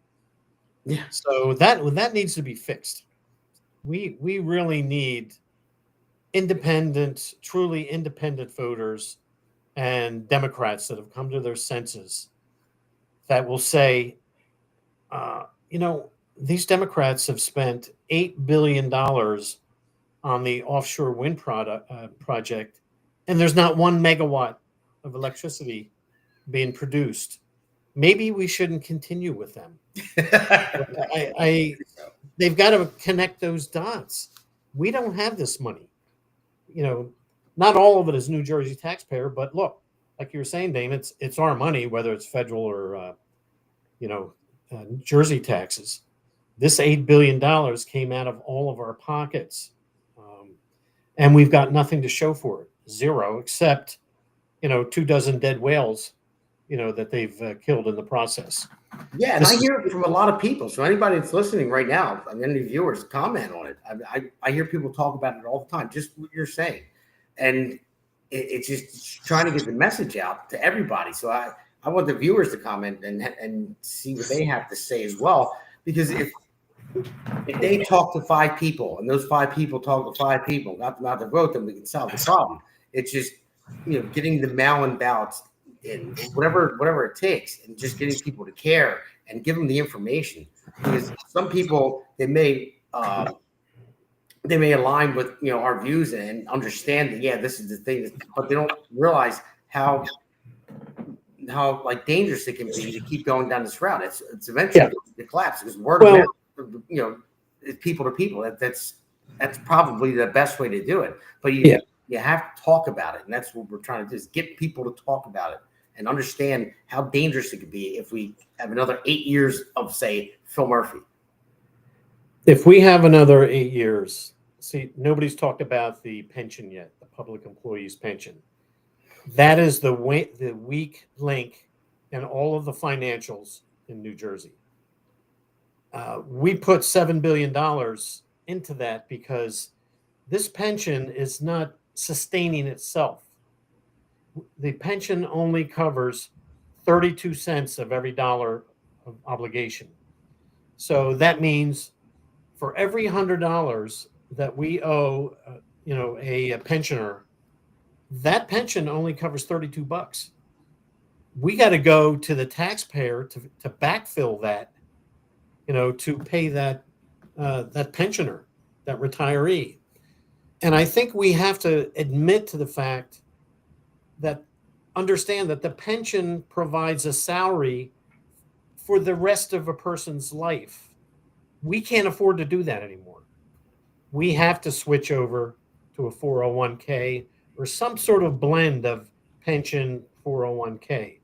Yeah. So that needs to be fixed. We really need independent, truly independent voters and Democrats that have come to their senses that will say, these Democrats have spent $8 billion on the offshore wind project, and there's not 1 megawatt of electricity being produced. Maybe we shouldn't continue with them. They've got to connect those dots. We don't have this money. Not all of it is New Jersey taxpayer, but look, like you were saying, Damon, it's our money, whether it's federal or Jersey taxes. This $8 billion came out of all of our pockets, and we've got nothing to show for it. Zero, except 24 dead whales, that they've killed in the process. Yeah, and I hear it from a lot of people. So anybody that's listening right now, any viewers, comment on it. I hear people talk about it all the time, just what you're saying. And it's just trying to get the message out to everybody. So I want the viewers to comment and see what they have to say as well. Because if they talk to 5 people and those 5 people talk to 5 people, got them out to vote, then we can solve the problem. It's just, getting the mail-in ballots in, whatever it takes, and just getting people to care and give them the information. Because some people, they may align with our views and understand that this is the thing, but they don't realize how like dangerous it can be to keep going down this route. It's eventually going to collapse because word of mouth, it's people to people. That's probably the best way to do it. But you have to talk about it, and that's what we're trying to do: is get people to talk about it and understand how dangerous it could be if we have another 8 years of, say, Phil Murphy. If we have another 8 years, see, nobody's talked about the pension yet, the public employees' pension. That is the weak link in all of the financials in New Jersey. We put $7 billion into that because this pension is not sustaining itself. The pension only covers 32 cents of every dollar of obligation. So that means for every $100 that we owe, a pensioner, that pension only covers $32. We got to go to the taxpayer to backfill that, to pay that pensioner, that retiree. And I think we have to admit to the fact that understand that the pension provides a salary for the rest of a person's life. We can't afford to do that anymore. We have to switch over to a 401k or some sort of blend of pension 401k.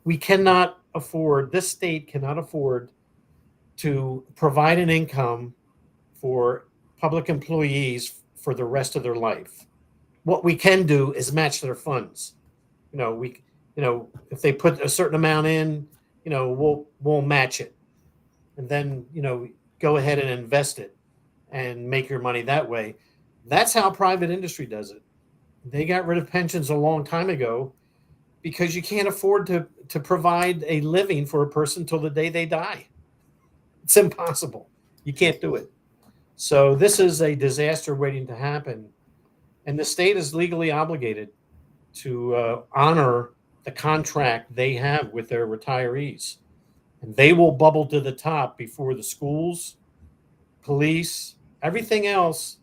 We cannot afford, this state cannot afford to provide an income for public employees for the rest of their life. What we can do is match their funds. If they put a certain amount in, we'll match it, and then go ahead and invest it and make your money that way. That's how private industry does it. They got rid of pensions a long time ago because you can't afford to provide a living for a person till the day they die. It's impossible. You can't do it. So this is a disaster waiting to happen, and the state is legally obligated to honor the contract they have with their retirees. And they will bubble to the top before the schools, police, everything else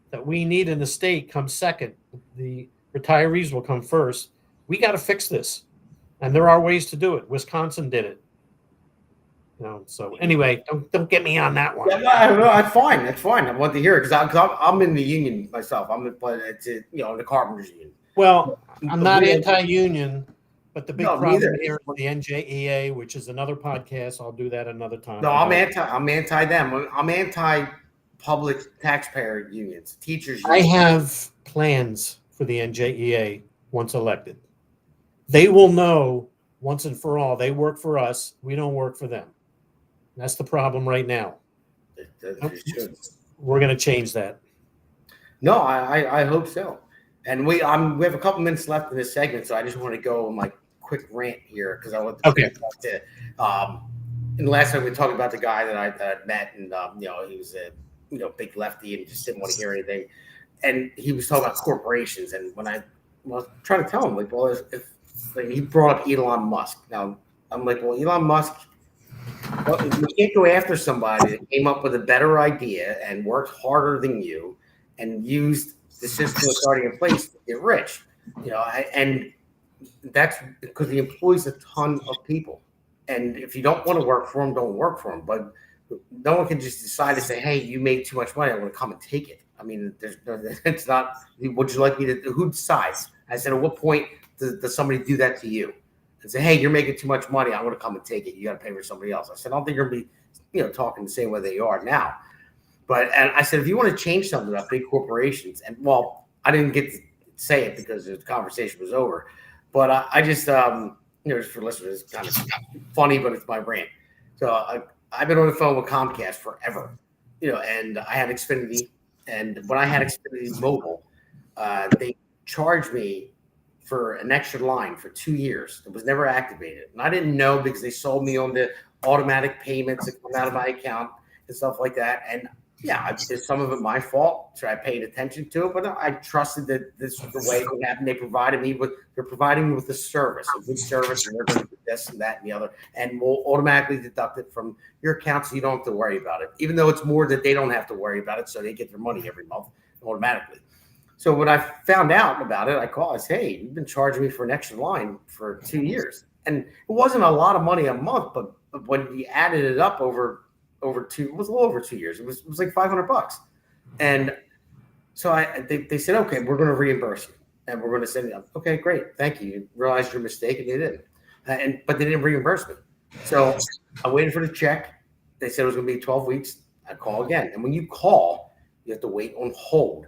that we need in the state comes second. The retirees will come first. We got to fix this. And there are ways to do it. Wisconsin did it. So anyway, don't get me on that one. Yeah, no, that's fine. That's fine. I want to hear it because I'm in the union myself. I'm in the carpenters union. Well, I'm not anti-union, but the big No, problem neither. here is the NJEA, which is another podcast. I'll do that another time. No, I'm anti them. I'm anti public taxpayer unions, teachers I unions. have plans for the NJEA once elected. They will know once and for all they work for us. We don't work for them. That's the problem right now. We're going to change that. No, I hope so. And we have a couple minutes left in this segment, so I just want to go on my quick rant here because I want to Okay. And last time we talked about the guy that I met, and he was a big lefty and just didn't want to hear anything. And he was talking about corporations, and when I was trying to tell him, like, well, if he brought up Elon Musk. Now I'm like, well, Elon Musk. Well, you can't go after somebody that came up with a better idea and worked harder than you and used the system that's already in place to get rich. And that's because he employs a ton of people. And if you don't want to work for him, don't work for him. But no one can just decide to say, hey, you made too much money, I want to come and take it. I mean, it's not, would you like me to, who decides? I said, at what point does somebody do that to you? And say, hey, you're making too much money, I want to come and take it. You got to pay for somebody else. I said, I don't think you're going to be, talking the same way they are now. And I said, if you want to change something about big corporations, and well, I didn't get to say it because the conversation was over, but I just, just for listeners, it's kind of funny, but it's my rant. So I've been on the phone with Comcast forever, and I had Xfinity, and when I had Xfinity Mobile, they charged me for an extra line for 2 years. It was never activated. And I didn't know because they sold me on the automatic payments that come out of my account and stuff like that. And yeah, there's some of it my fault. So I paid attention to it, but I trusted that this was the way it would happen. They're providing me with a service, a good service, and they're going to do this and that and the other. And we'll automatically deduct it from your account so you don't have to worry about it. Even though it's more that they don't have to worry about it, so they get their money every month automatically. So when I found out about it, I called. I said, hey, you've been charging me for an extra line for 2 years. And it wasn't a lot of money a month, but when you added it up over two, it was a little over 2 years. It was like $500. And so they said, okay, we're going to reimburse you. And we're going to send you. Okay, great. Thank you. You realized your mistake, and they didn't. But they didn't reimburse me. So I waited for the check. They said it was going to be 12 weeks. I call again. And when you call, you have to wait on hold.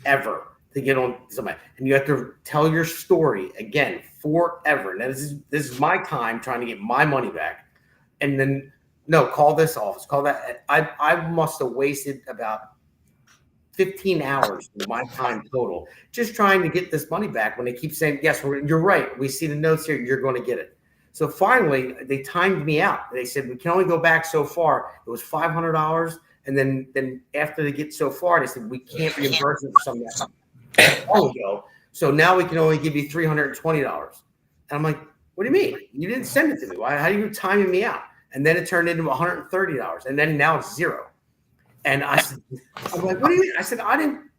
Forever to get on somebody, and you have to tell your story again forever. And this is my time trying to get my money back, and then no, call this office, call that. I must have wasted about 15 hours of my time total just trying to get this money back. When they keep saying, yes, you're right, we see the notes here, you're going to get it. So finally, they timed me out. They said we can only go back so far. It was $500. And then after they get so far, they said, we can't reimburse you for some of that. So now we can only give you $320. And I'm like, what do you mean? You didn't send it to me. How are you timing me out? And then it turned into $130. And then now it's zero. And I said, I'm like, what do you mean? I said, I didn't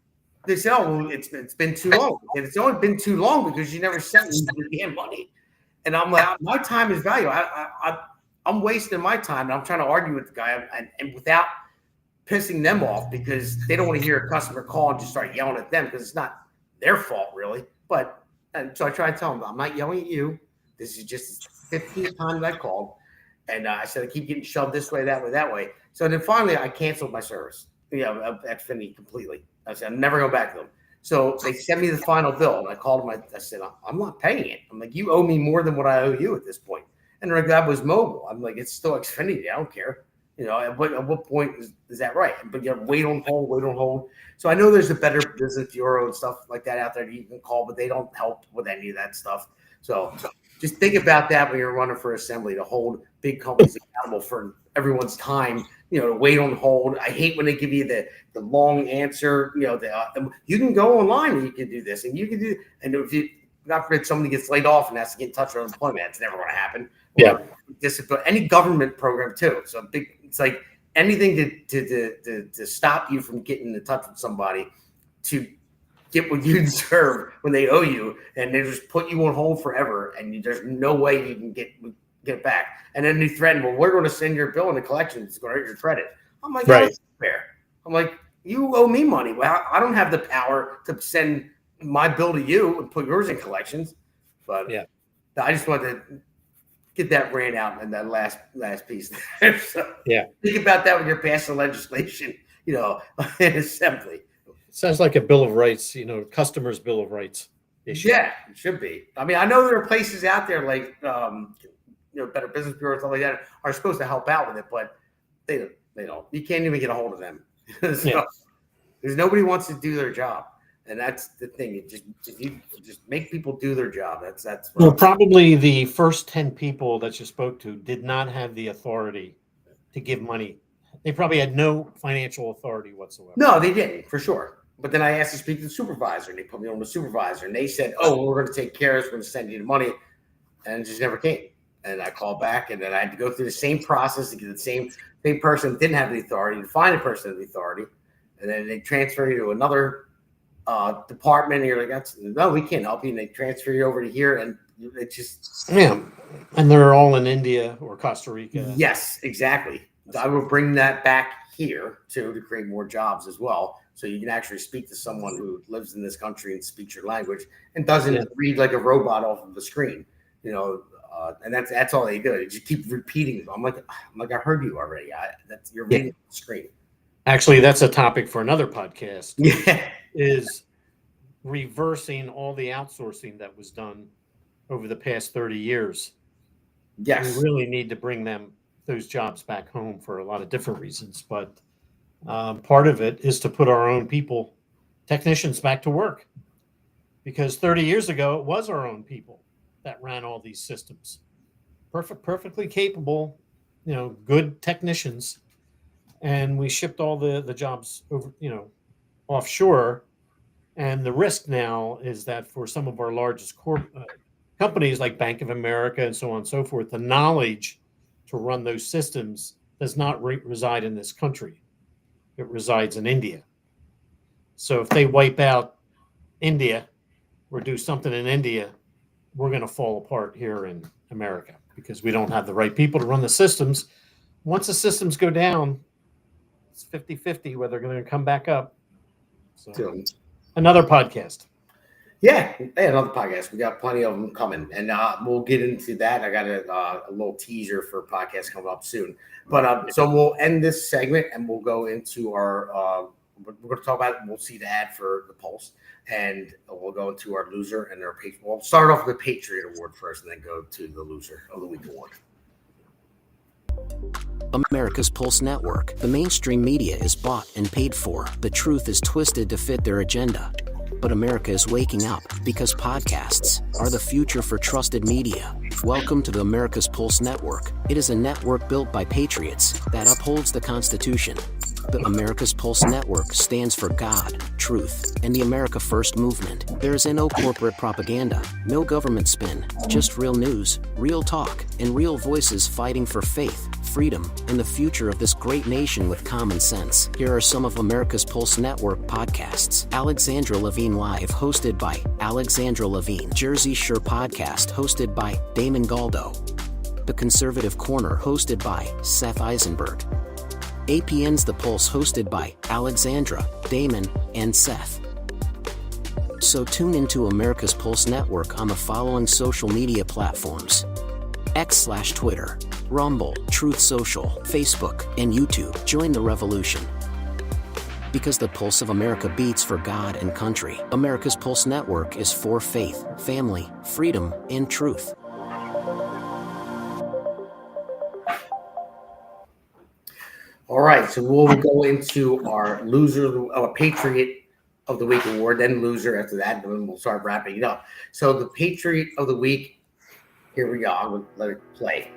They said, "Oh, well, it's been too long," and it's only been too long because you never sent me the damn money. And I'm like, my time is valuable. I'm wasting my time, and I'm trying to argue with the guy, and without pissing them off because they don't want to hear a customer call and just start yelling at them because it's not their fault really. But and so I try to tell them, I'm not yelling at you. This is just the 15th time that I called, and I said I keep getting shoved this way, that way, that way. So then finally I canceled my service, at Xfinity completely. I said I'm never going back to them. So they sent me the final bill, and I called them. I said I'm not paying it. I'm like, you owe me more than what I owe you at this point. And they're like, that was mobile. I'm like, it's still Xfinity. I don't care. At what point is that right? But you wait on hold. So I know there's a Better Business Bureau and stuff like that out there that you can call, but they don't help with any of that stuff. So just think about that when you're running for assembly, to hold big companies accountable for everyone's time, to wait on hold. I hate when they give you the long answer, you can go online and you can do this and you can do, and if you, God forbid, somebody gets laid off and has to get in touch with unemployment, it's never going to happen. Yeah. Any government program too. So it's like anything to stop you from getting in touch with somebody to get what you deserve when they owe you, and they just put you on hold forever, and there's no way you can get back. And then they threaten, well, we're going to send your bill into collections. It's going to hurt your credit. I'm like, right. That's fair. I'm like, you owe me money. Well, I don't have the power to send my bill to you and put yours in collections. But yeah, I just wanted to get that rant out in that last piece there. So yeah, think about that when you're passing legislation, in assembly. Sounds like a Bill of Rights, customers' Bill of Rights issue. Yeah, it should be. I mean, I know there are places out there like Better Business Bureau and stuff like that are supposed to help out with it, but they don't. You can't even get a hold of them. There's nobody wants to do their job. And that's the thing. You just make people do their job. That's well, probably the first 10 people that you spoke to did not have the authority to give money. They probably had no financial authority whatsoever. No, they didn't, for sure. But then I asked to speak to the supervisor, and they put me on the supervisor, and they said, "Oh, we're going to take care of this. We're going to send you the money," and it just never came. And I called back, and then I had to go through the same process to get the same person that didn't have the authority to find a person with the authority, and then they transfer you to another department, and you're like, no, we can't help you. And they transfer you over to here, and it just and they're all in India or Costa Rica. Yes, exactly. I will bring that back here too to create more jobs as well, so you can actually speak to someone who lives in this country and speaks your language and doesn't read like a robot off of the screen, and that's all they do. They just keep repeating it. I'm like, I heard you already. You're reading the screen. Actually, that's a topic for another podcast. Yeah. Is reversing all the outsourcing that was done over the past 30 years. Yes. We really need to bring those jobs back home for a lot of different reasons. But part of it is to put our own technicians back to work. Because 30 years ago, it was our own people that ran all these systems. Perfectly capable, good technicians. And we shipped all the jobs over, offshore. And the risk now is that for some of our largest companies like Bank of America and so on and so forth, the knowledge to run those systems does not reside in this country. It resides in India. So if they wipe out India or do something in India, we're going to fall apart here in America because we don't have the right people to run the systems. Once the systems go down, it's 50-50 whether they're going to come back up. So another podcast. Yeah, another podcast. We got plenty of them coming, and we'll get into that. I got a little teaser for a podcast coming up soon. But so we'll end this segment, and we'll go into our. We're going to talk about. We'll see the ad for the Pulse, and we'll go into our loser and our Patriot. We'll start off with the Patriot Award first, and then go to the loser of the week award. America's Pulse Network. The mainstream media is bought and paid for. The truth is twisted to fit their agenda. But America is waking up because podcasts are the future for trusted media. Welcome to the America's Pulse Network. It is a network built by patriots that upholds the Constitution. The America's Pulse Network stands for God, truth, and the America First movement. There is no corporate propaganda, no government spin, just real news, real talk, and real voices fighting for faith, freedom, and the future of this great nation with common sense. Here are some of America's Pulse Network podcasts. Alexandra Levine Live, hosted by Alexandra Levine. Jersey Shore Podcast, hosted by Damon Galdo. The Conservative Corner, hosted by Seth Eisenberg. APN's The Pulse, hosted by Alexandra, Damon, and Seth. So tune into America's Pulse Network on the following social media platforms: X/Twitter, Rumble, Truth Social, Facebook, and YouTube. Join the revolution. Because the pulse of America beats for God and country. America's Pulse Network is for faith, family, freedom, and truth. All right, so we'll go into our Patriot of the Week award, then loser after that, and then we'll start wrapping it up. So the Patriot of the Week, here we go. I'm going to let it play.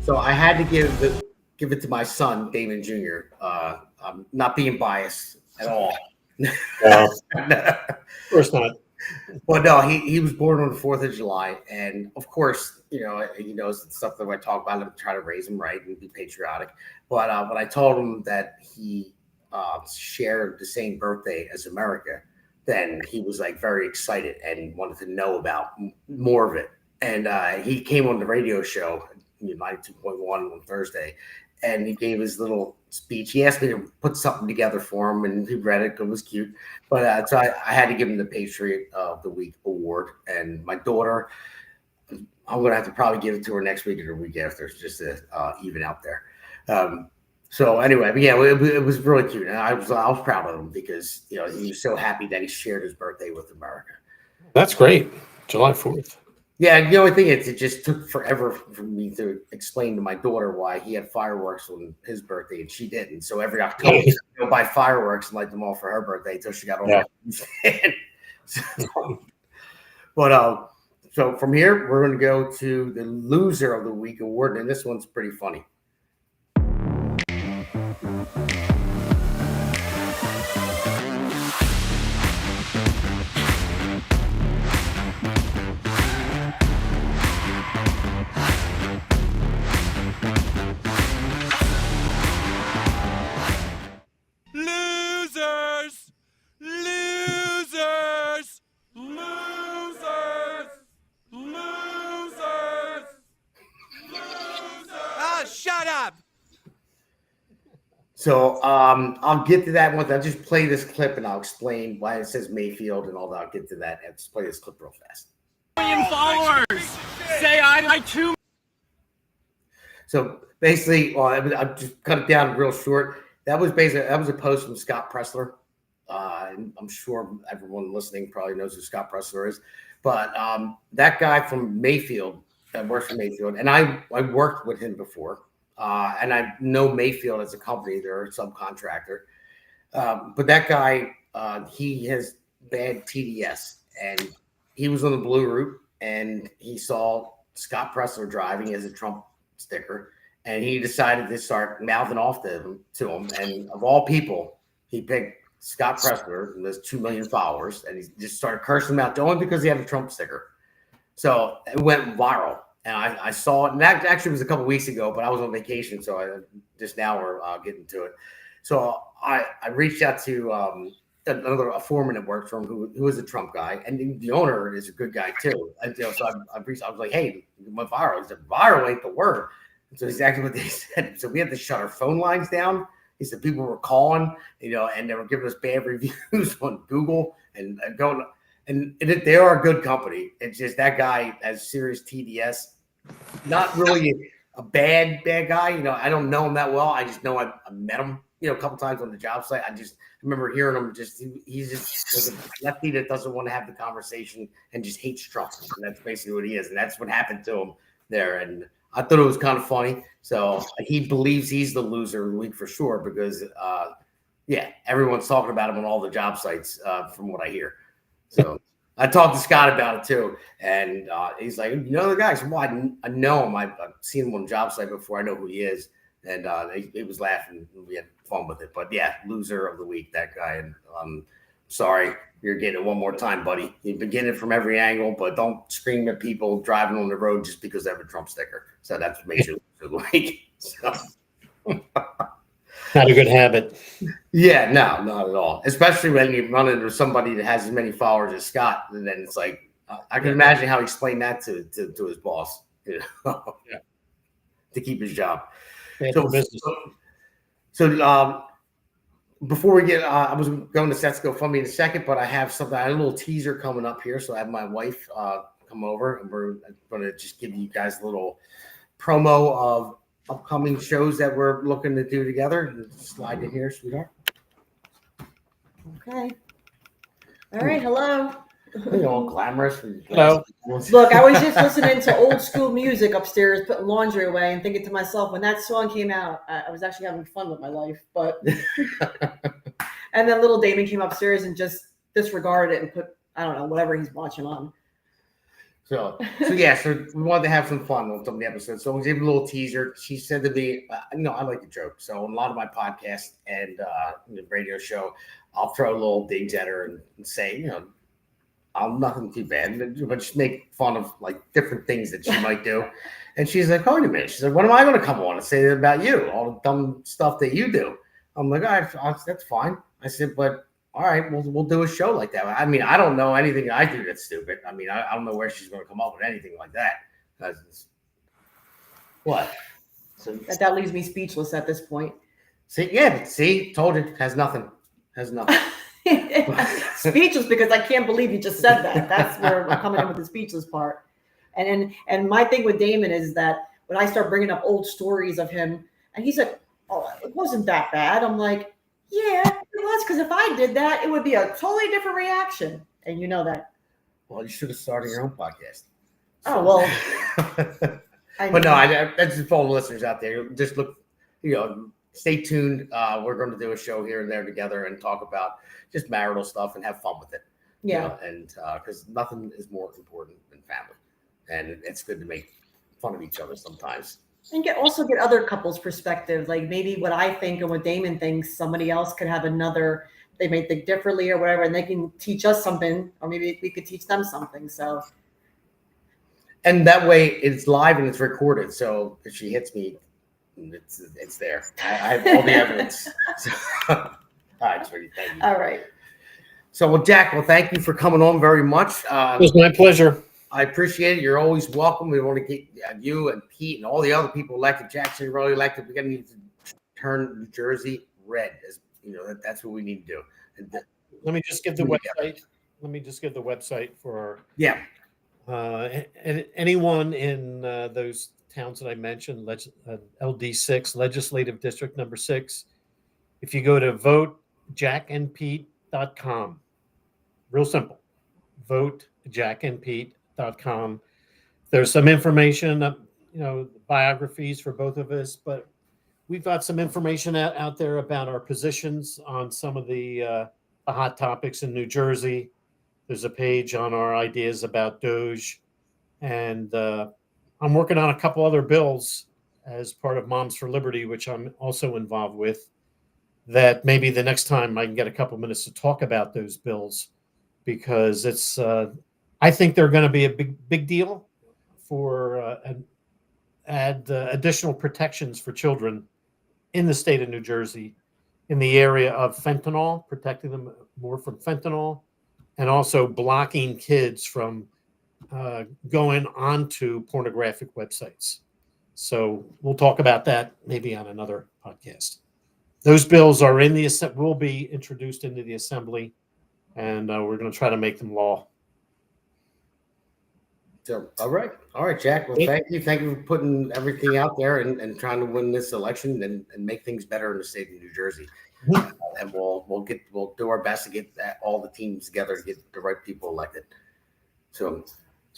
So I had to give it to my son, Damon Jr. I'm not being biased at all. No, of course not. Well, no, he was born on the 4th of July. And of course, he knows the stuff that I talk about him, try to raise him right and be patriotic. But when I told him that he shared the same birthday as America, then he was like very excited and wanted to know about more of it. And he came on the radio show, 92.1 on Thursday, and he gave his little speech. He asked me to put something together for him, and he read it. It was cute. But so I had to give him the Patriot of the Week award. And my daughter, I'm going to have to probably give it to her next week or the week after, just to even out there. So anyway, but yeah, it was really cute. And I was proud of him because, he was so happy that he shared his birthday with America. That's great. July 4th. Yeah, the only thing is, it just took forever for me to explain to my daughter why he had fireworks on his birthday and she didn't. So every October, she would go buy fireworks and light them all for her birthday until she got all So from here, we're going to go to the Loser of the Week award, and this one's pretty funny. So I'll get to that one. I'll just play this clip and I'll explain why it says Mayfield and all that. I'll get to that. And just play this clip real fast. Million followers. Say I like 2. So basically, I'll just cut it down real short. That was a post from Scott Pressler. I'm sure everyone listening probably knows who Scott Pressler is. But that guy from Mayfield, that works for Mayfield, and I worked with him before. And I know Mayfield as a company, they're a subcontractor. But that guy, he has bad TDS, and he was on the blue route, and he saw Scott Pressler driving as a Trump sticker, and he decided to start mouthing off to him. And of all people, he picked Scott Pressler, and there's 2 million followers, and he just started cursing him out only because he had a Trump sticker. So it went viral. And I saw it, and that actually was a couple weeks ago, but I was on vacation, so I just now we're getting to it. So I reached out to a foreman that works for him who is a Trump guy, and the owner is a good guy too. And so I was like, hey, it went viral. He said, viral ain't the word. And so that's exactly what they said. So we had to shut our phone lines down. He said people were calling, and they were giving us bad reviews on Google and going. And they are a good company. It's just that guy has serious TDS. Not really a bad guy. I don't know him that well. I just know I met him, a couple times on the job site. I remember hearing him. He's just like a lefty that doesn't want to have the conversation and just hates Trump. And that's basically what he is. And that's what happened to him there. And I thought it was kind of funny. So he believes he's the loser of the week for sure because, everyone's talking about him on all the job sites from what I hear. So I talked to Scott about it too, and he's like, "You know the guy?" I said, "Well, I know him. I've seen him on the job site before. I know who he is." And he was laughing. And we had fun with it. But yeah, loser of the week, that guy. And sorry, you're getting it one more time, buddy. You've been getting it from every angle, but don't scream at people driving on the road just because they have a Trump sticker. So that's what makes you loser of the week. So. Not a good habit. Yeah, no, not at all. Especially when you run into somebody that has as many followers as Scott, and then it's like I can imagine how he explained that to his boss, you know, to keep his job. So before we get, I was going to Seth's GoFundMe in a second, but I have something. I have a little teaser coming up here, so I have my wife come over, and we're going to just give you guys a little promo of upcoming shows that we're looking to do together. Slide in here, sweetheart. Okay. All right. Hello. You know, glamorous. Hello. Look, I was just listening to old school music upstairs, putting laundry away, and thinking to myself, when that song came out, I was actually having fun with my life. But and then little Damon came upstairs and just disregarded it and put, I don't know, whatever he's watching on. So we wanted to have some fun on some of the episodes. So we gave a little teaser. She said to me, I like to joke. So on a lot of my podcasts and the radio show, I'll throw little digs at her and say, I'm nothing too bad, but just make fun of like different things that she might do. And she's like, "Wait a minute." She's like, "When am I going to come on and say that about you? All the dumb stuff that you do?" I'm like, "All right, that's fine." I said, "But all right, we'll do a show like that." I mean, I don't know anything I do that's stupid. I mean, I don't know where she's going to come up with anything like that. What? So that leaves me speechless at this point. See, told you, has nothing. Speechless because I can't believe you just said that. That's where we're coming in with the speechless part. And my thing with Damon is that when I start bringing up old stories of him, and he's like, "Oh, it wasn't that bad." I'm like, "Yeah, it was, because if I did that, it would be a totally different reaction." And you know that. Well, you should have started your own podcast. Oh, well. But no, that's just for all the listeners out there. Just look, stay tuned. We're going to do a show here and there together and talk about just marital stuff and have fun with it. Yeah. And because nothing is more important than family. And it's good to make fun of each other sometimes. And also get other couples' perspective. Like maybe what I think and what Damon thinks, somebody else could have another, they may think differently or whatever, and they can teach us something, or maybe we could teach them something. So. And that way it's live and it's recorded. So if she hits me, it's there. I have all the evidence. All right, sweetie. Thank you. All right. So, Jack, thank you for coming on very much. It was my pleasure. I appreciate it. You're always welcome. We want to get you and Pete and all the other people elected. Jackson really elected. We're going to need to turn New Jersey red. That's what we need to do. Let me just give the website for anyone in those towns that I mentioned, LD6, Legislative District number 6. If you go to votejackandpete.com, real simple, votejackandpete.com. There's some information, biographies for both of us, but we've got some information out there about our positions on some of the hot topics in New Jersey. There's a page on our ideas about Doge, and I'm working on a couple other bills as part of Moms for Liberty, which I'm also involved with, that maybe the next time I can get a couple minutes to talk about those bills, because it's I think they're going to be a big deal for add additional protections for children in the state of New Jersey in the area of fentanyl, protecting them more from fentanyl, and also blocking kids from going onto pornographic websites. So we'll talk about that maybe on another podcast. Those bills are will be introduced into the assembly, and we're going to try to make them law. So, all right, Jack. Well, thank you for putting everything out there and trying to win this election and make things better in the state of New Jersey. And we'll do our best to get all the teams together to get the right people elected. So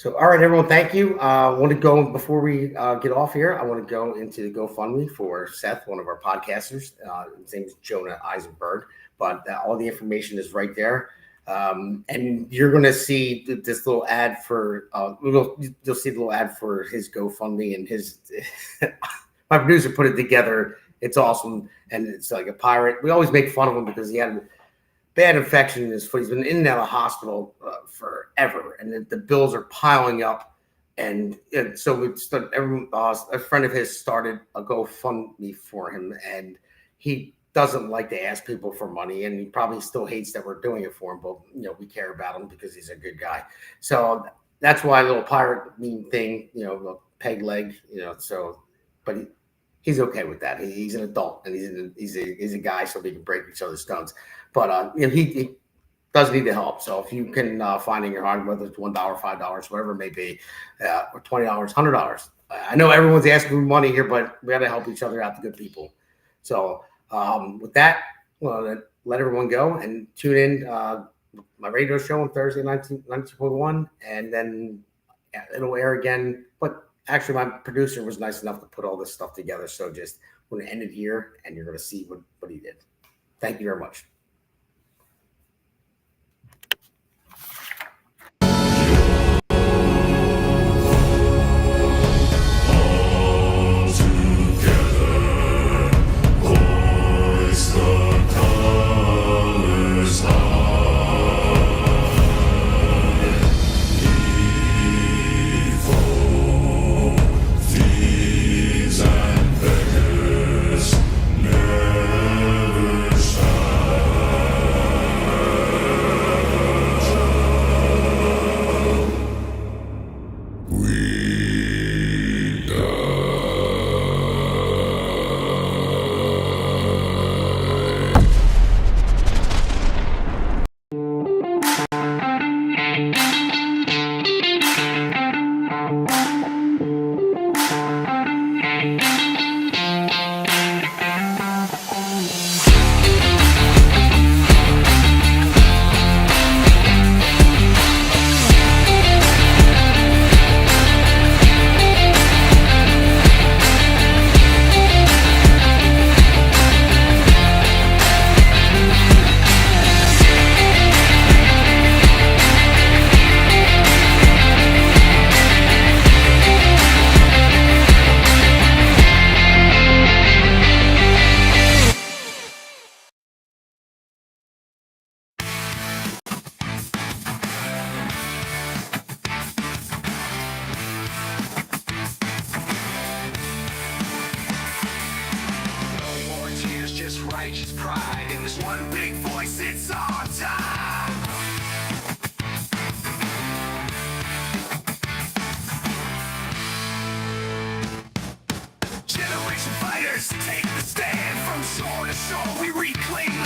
all right, everyone. Thank you. I want to go before we get off here. I want to go into the GoFundMe for Seth, one of our podcasters. His name is Jonah Eisenberg, but all the information is right there. And you're going to see this little ad for you'll see the little ad for his GoFundMe and his. My producer put it together. It's awesome, and it's like a pirate. We always make fun of him because he had a bad infection in his foot. He's been in and out of the hospital forever, and the bills are piling up. And so we started. A friend of his started a GoFundMe for him, and he doesn't like to ask people for money, and he probably still hates that we're doing it for him. But we care about him because he's a good guy. So that's why a little pirate meme thing, the peg leg, So, but he's okay with that. He's an adult, and he's a guy, so we can break each other's stones. But he does need the help. So if you can find in your heart, whether it's $1, $5, whatever it may be, or $20, $100. I know everyone's asking for money here, but we got to help each other out, the good people. So with that, well, let everyone go and tune in my radio show on Thursday, 92.1, and then it'll air again. But actually, my producer was nice enough to put all this stuff together. So just we're going to end it here, and you're going to see what he did. Thank you very much. Righteous pride in this one big voice, it's our time. Generation fighters take the stand from shore to shore. We reclaim